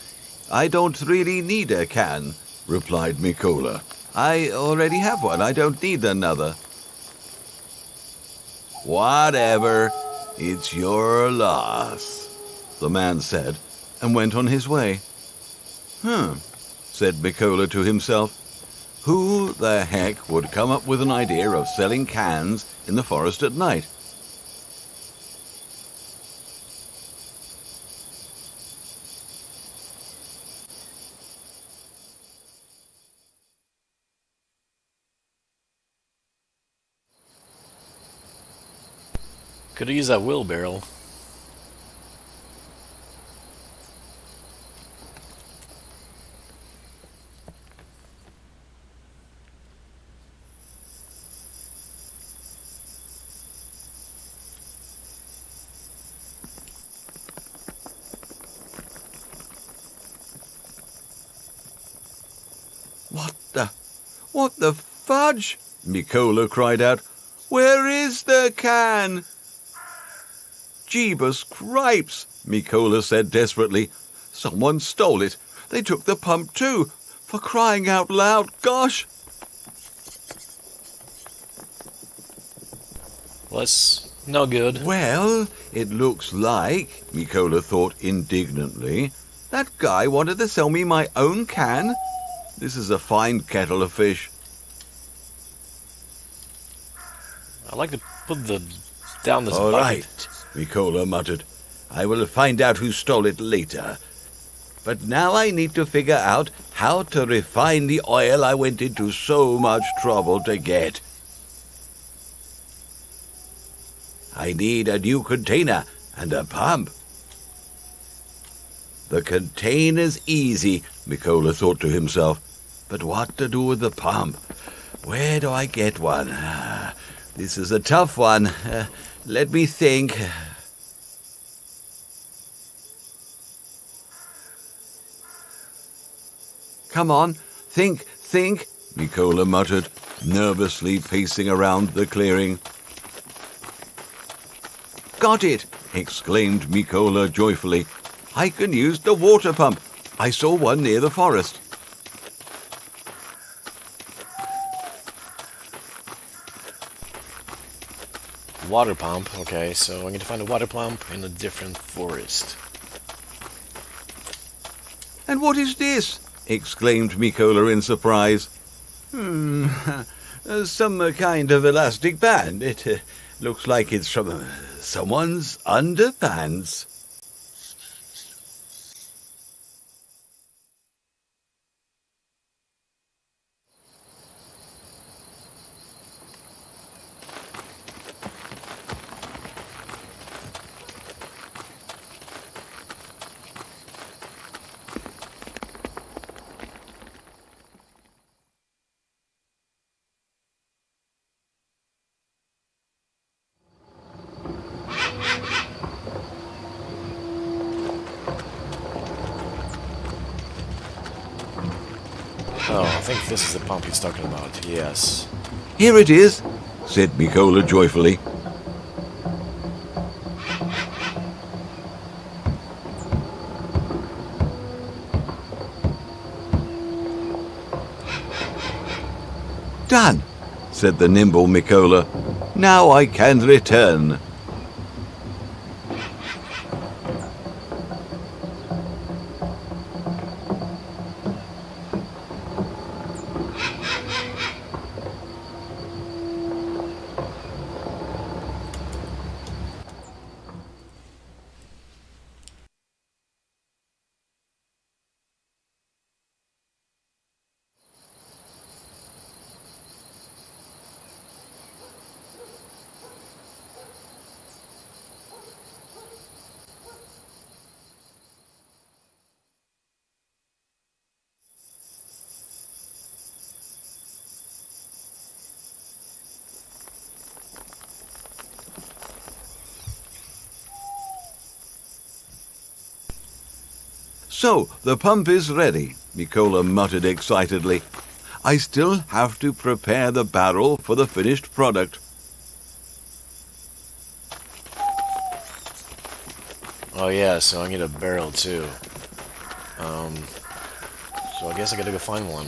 "I don't really need a can," replied Mikola. "I already have one. I don't need another." "Whatever. It's your loss," the man said, and went on his way. Said Mikola to himself. Who the heck would come up with an idea of selling cans in the forest at night? Could use that wheelbarrow. What the fudge? Mikola cried out. Where is the can? Jeebus cripes, Mikola said desperately. Someone stole it. They took the pump too. For crying out loud, gosh! Well, that's no good. Well, it looks like, Mikola thought indignantly, that guy wanted to sell me my own can. This is a fine kettle of fish. I'd like to put down this All bucket. right, Mikola muttered. I will find out who stole it later. But now I need to figure out how to refine the oil I went into so much trouble to get. I need a new container and a pump. The container's easy, Mikola thought to himself. But what to do with the pump? Where do I get one? This is a tough one. Let me think. Come on, think, Mikola muttered, nervously pacing around the clearing. Got it, exclaimed Mikola joyfully. I can use the water pump. I saw one near the forest. Water pump. Okay, so I need to find a water pump in a different forest. And what is this? Exclaimed Mikola in surprise. Some kind of elastic band. It looks like it's from someone's underpants. Oh, I think this is the pump he's talking about. Yes. Here it is, said Mikola joyfully. Done, said the nimble Mikola. Now I can return. So, the pump is ready, Mikola muttered excitedly. I still have to prepare the barrel for the finished product. Oh yeah, so I need a barrel too. So I guess I gotta go find one.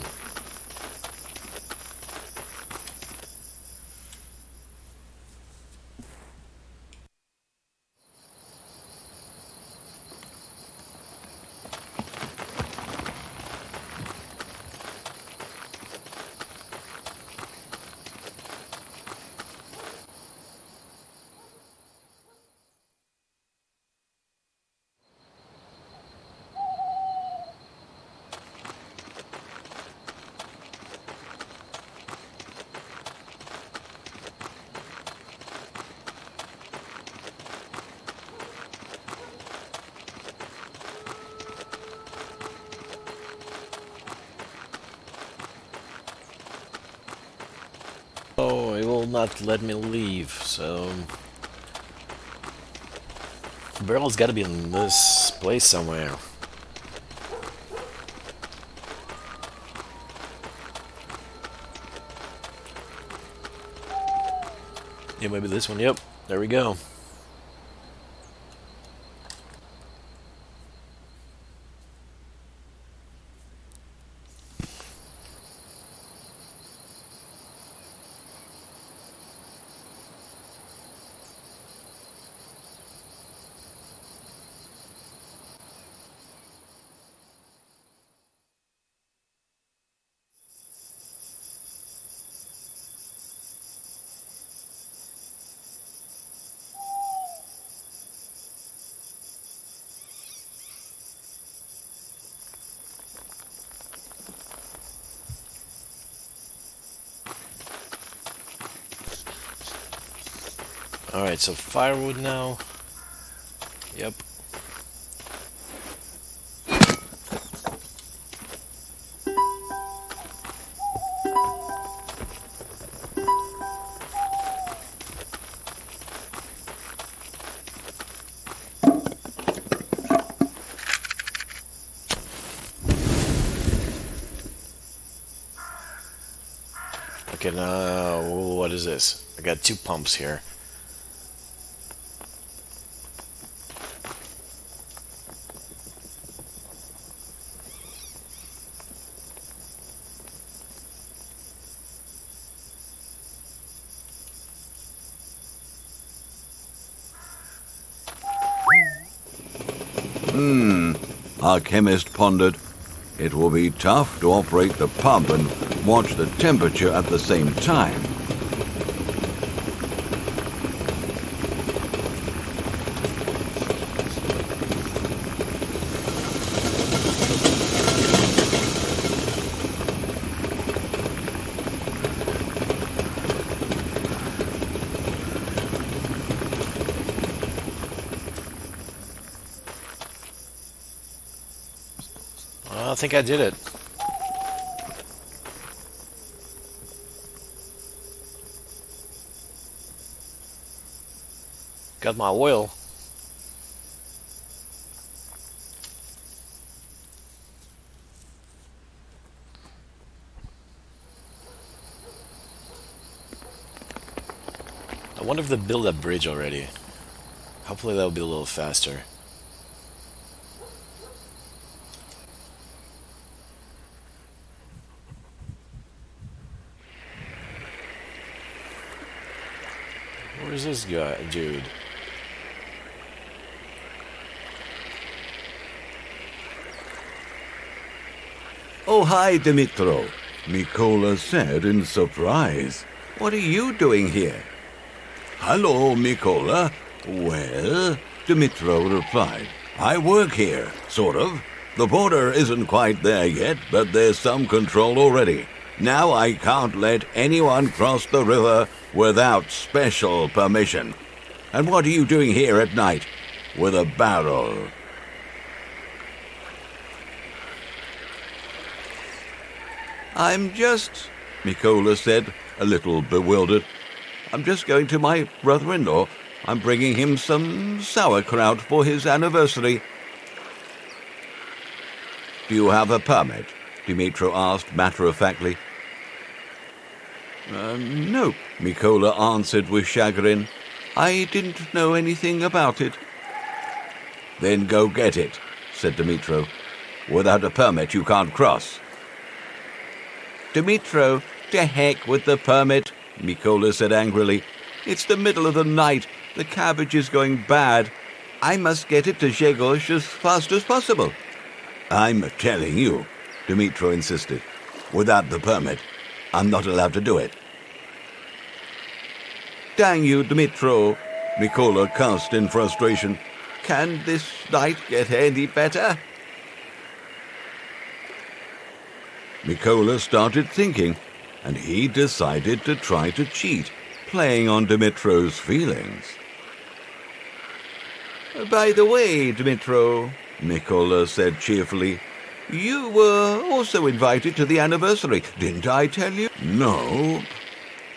Oh, it will not let me leave, so... The barrel's gotta be in this place somewhere. Yeah, maybe this one, yep. There we go. Alright, so firewood now. Yep. Okay, now what is this? I got two pumps here. Our chemist pondered. It will be tough to operate the pump and watch the temperature at the same time. I think I did it. Got my oil. I wonder if they built a bridge already. Hopefully that'll be a little faster. Where's this guy, dude? Oh, hi, Dimitro, Mikola said in surprise. What are you doing here? Hello, Mikola. Well, Dimitro replied, I work here, sort of. The border isn't quite there yet, but there's some control already. Now I can't let anyone cross the river without special permission. And what are you doing here at night with a barrel? I'm just, Mikola said, a little bewildered. I'm just going to my brother-in-law. I'm bringing him some sauerkraut for his anniversary. Do you have a permit? Dimitro asked matter-of-factly. No, Mikola answered with chagrin. I didn't know anything about it. Then go get it, said Dimitro. Without a permit you can't cross. Dimitro, to heck with the permit, Mikola said angrily. It's the middle of the night. The cabbage is going bad. I must get it to Grzegorz as fast as possible. I'm telling you, Dimitro insisted. Without the permit, I'm not allowed to do it. Dang you, Dimitro, Mikola cursed in frustration. Can this night get any better? Mikola started thinking, and he decided to try to cheat, playing on Dimitro's feelings. By the way, Dimitro, Mikola said cheerfully, you were also invited to the anniversary, didn't I tell you? No.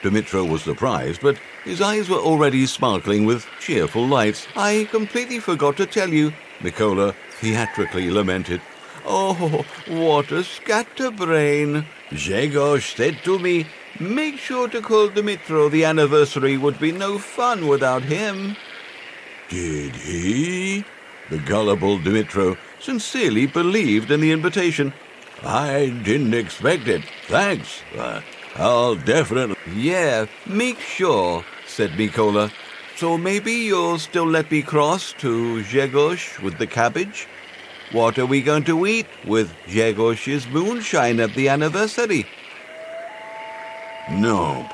Dimitro was surprised, but his eyes were already sparkling with cheerful lights. I completely forgot to tell you, Mikola theatrically lamented. Oh, what a scatterbrain. Grzegorz said to me, make sure to call Dimitro. The anniversary would be no fun without him. Did he? The gullible Dimitro sincerely believed in the invitation. I didn't expect it. Thanks. I'll definitely... Yeah, make sure, said Mikola. So maybe you'll still let me cross to Grzegorz with the cabbage? What are we going to eat with Grzegoz's moonshine at the anniversary? No,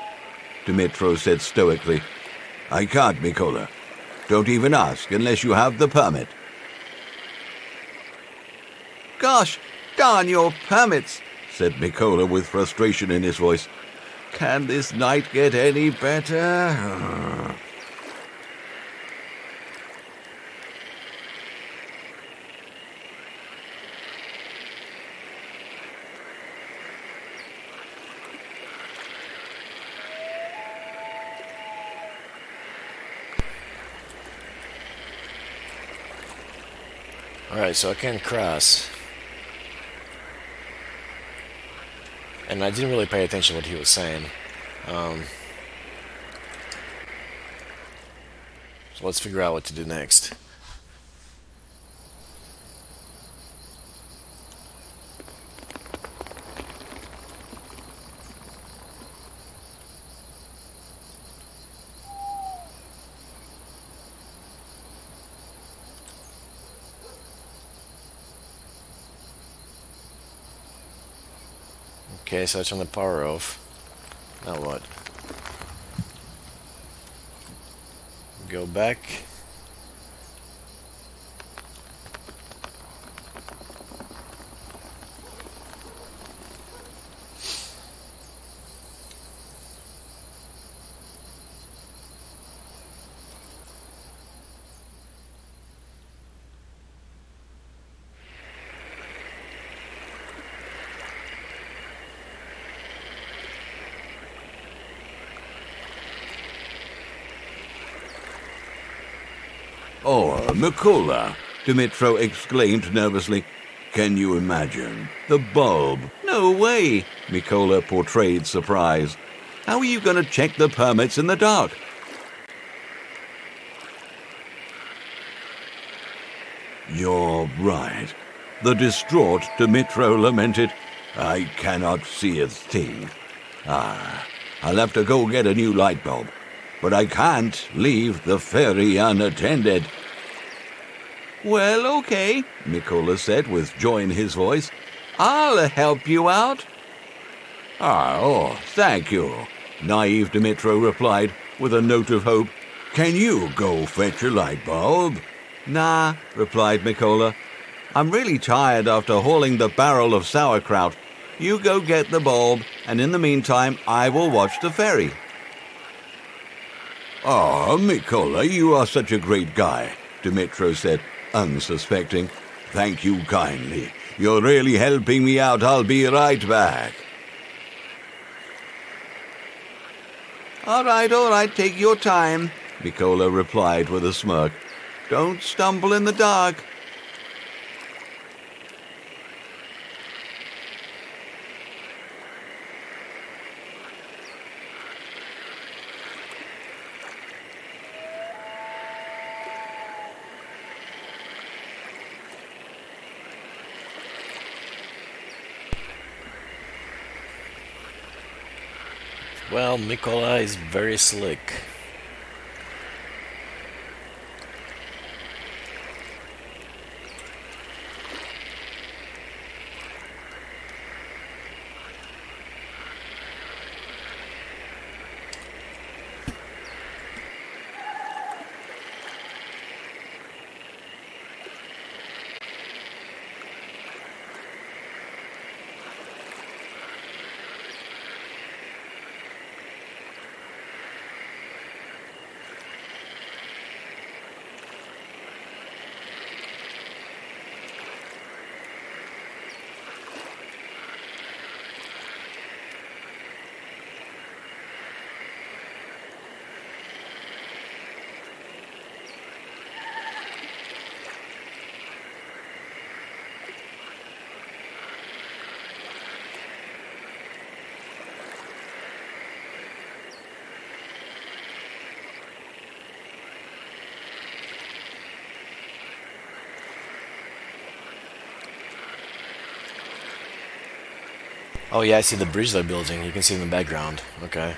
Dimitro said stoically. I can't, Mikola. Don't even ask unless you have the permit. Gosh, darn your permits, said Mikola with frustration in his voice. Can this night get any better? Alright, so I can't cross. And I didn't really pay attention to what he was saying. So let's figure out what to do next. Okay, so I turn the power off. Now what? Go back. Oh, Mikola, Dimitro exclaimed nervously. Can you imagine? The bulb. No way, Mikola portrayed surprise. How are you going to check the permits in the dark? You're right. The distraught Dmitro lamented, I cannot see a thing. I'll have to go get a new light bulb. But I can't leave the ferry unattended. Well, okay, Mikola said with joy in his voice. I'll help you out. Thank you, naive Dmitro replied with a note of hope. Can you go fetch a light bulb? Nah, replied Mikola. I'm really tired after hauling the barrel of sauerkraut. You go get the bulb, and in the meantime, I will watch the ferry. Mikola, you are such a great guy, Dmitro said, unsuspecting. Thank you kindly. You're really helping me out. I'll be right back. All right, take your time, Mikola replied with a smirk. Don't stumble in the dark. Well, Mikola is very slick. Oh yeah, I see the bridge they're building. You can see in the background. Okay.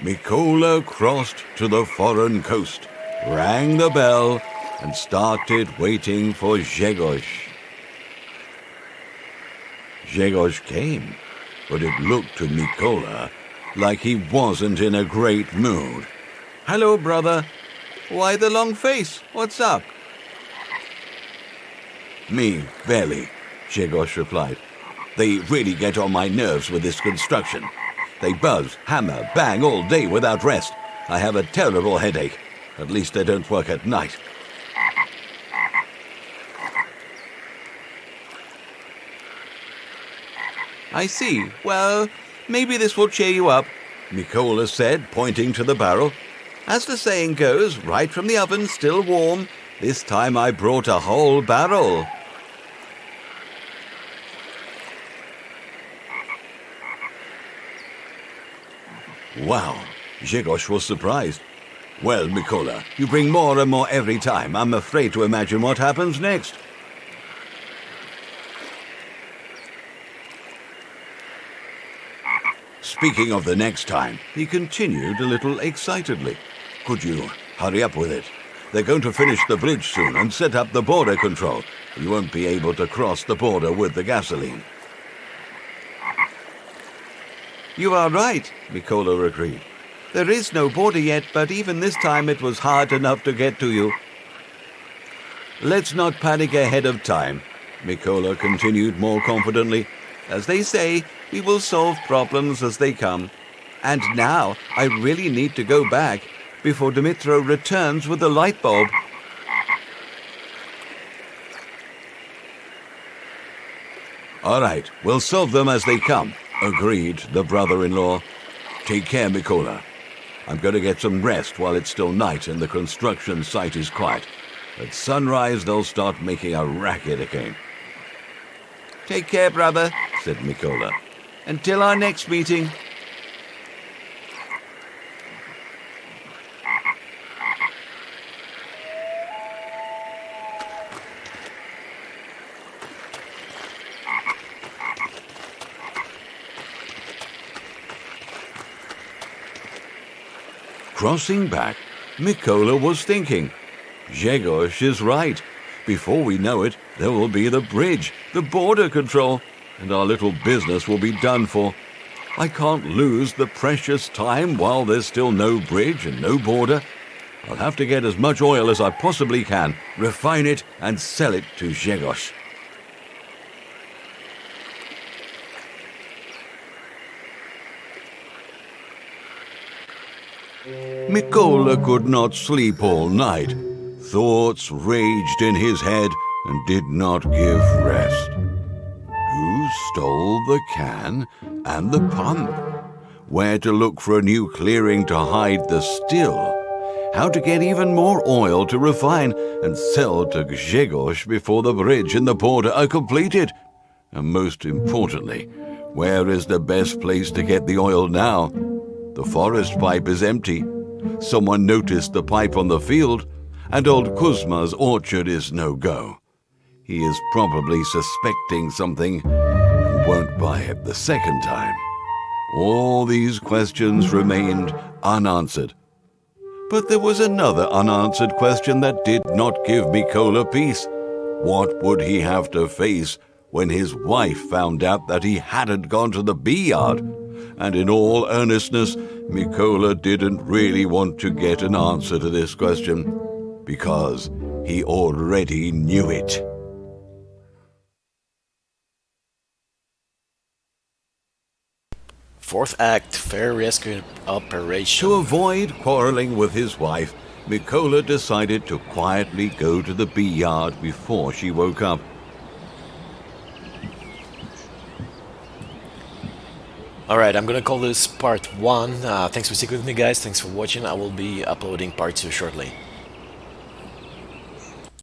Mikola crossed to the foreign coast, rang the bell, and started waiting for Grzegorz. Grzegorz came, but it looked to Mikola like he wasn't in a great mood. Hello, brother. Why the long face? What's up? Me, barely, Grzegorz replied. They really get on my nerves with this construction. They buzz, hammer, bang all day without rest. I have a terrible headache. At least they don't work at night. I see. Well, maybe this will cheer you up, Mikola said, pointing to the barrel. As the saying goes, right from the oven, still warm. This time I brought a whole barrel. Wow, Grzegorz was surprised. Well, Mikola, you bring more and more every time. I'm afraid to imagine what happens next. Speaking of the next time, he continued a little excitedly. Could you hurry up with it? They're going to finish the bridge soon and set up the border control. You won't be able to cross the border with the gasoline. You are right, Mikola agreed. There is no border yet, but even this time it was hard enough to get to you. Let's not panic ahead of time, Mikola continued more confidently. As they say, we will solve problems as they come. And now I really need to go back before Dmitro returns with the light bulb. All right, we'll solve them as they come. agreed the brother-in-law. Take care, Mikola. I'm going to get some rest while it's still night and the construction site is quiet. At sunrise, they'll start making a racket again. Take care, brother, said Mikola. Until our next meeting. Crossing back, Mikola was thinking, Grzegorz is right. Before we know it, there will be the bridge, the border control, and our little business will be done for. I can't lose the precious time while there's still no bridge and no border. I'll have to get as much oil as I possibly can, refine it, and sell it to Grzegorz. Mikola could not sleep all night. Thoughts raged in his head and did not give rest. Who stole the can and the pump? Where to look for a new clearing to hide the still? How to get even more oil to refine and sell to Grzegorz before the bridge and the border are completed? And most importantly, where is the best place to get the oil now? The forest pipe is empty. Someone noticed the pipe on the field, and old Kuzma's orchard is no go. He is probably suspecting something and won't buy it the second time. All these questions remained unanswered. But there was another unanswered question that did not give Mikola peace. What would he have to face when his wife found out that he hadn't gone to the bee yard? And in all earnestness, Mikola didn't really want to get an answer to this question, because he already knew it. Fourth act, fair rescue operation. To avoid quarreling with his wife, Mikola decided to quietly go to the bee yard before she woke up. Alright, I'm gonna call this part 1. Thanks for sticking with me, guys. Thanks for watching. I will be uploading part 2 shortly.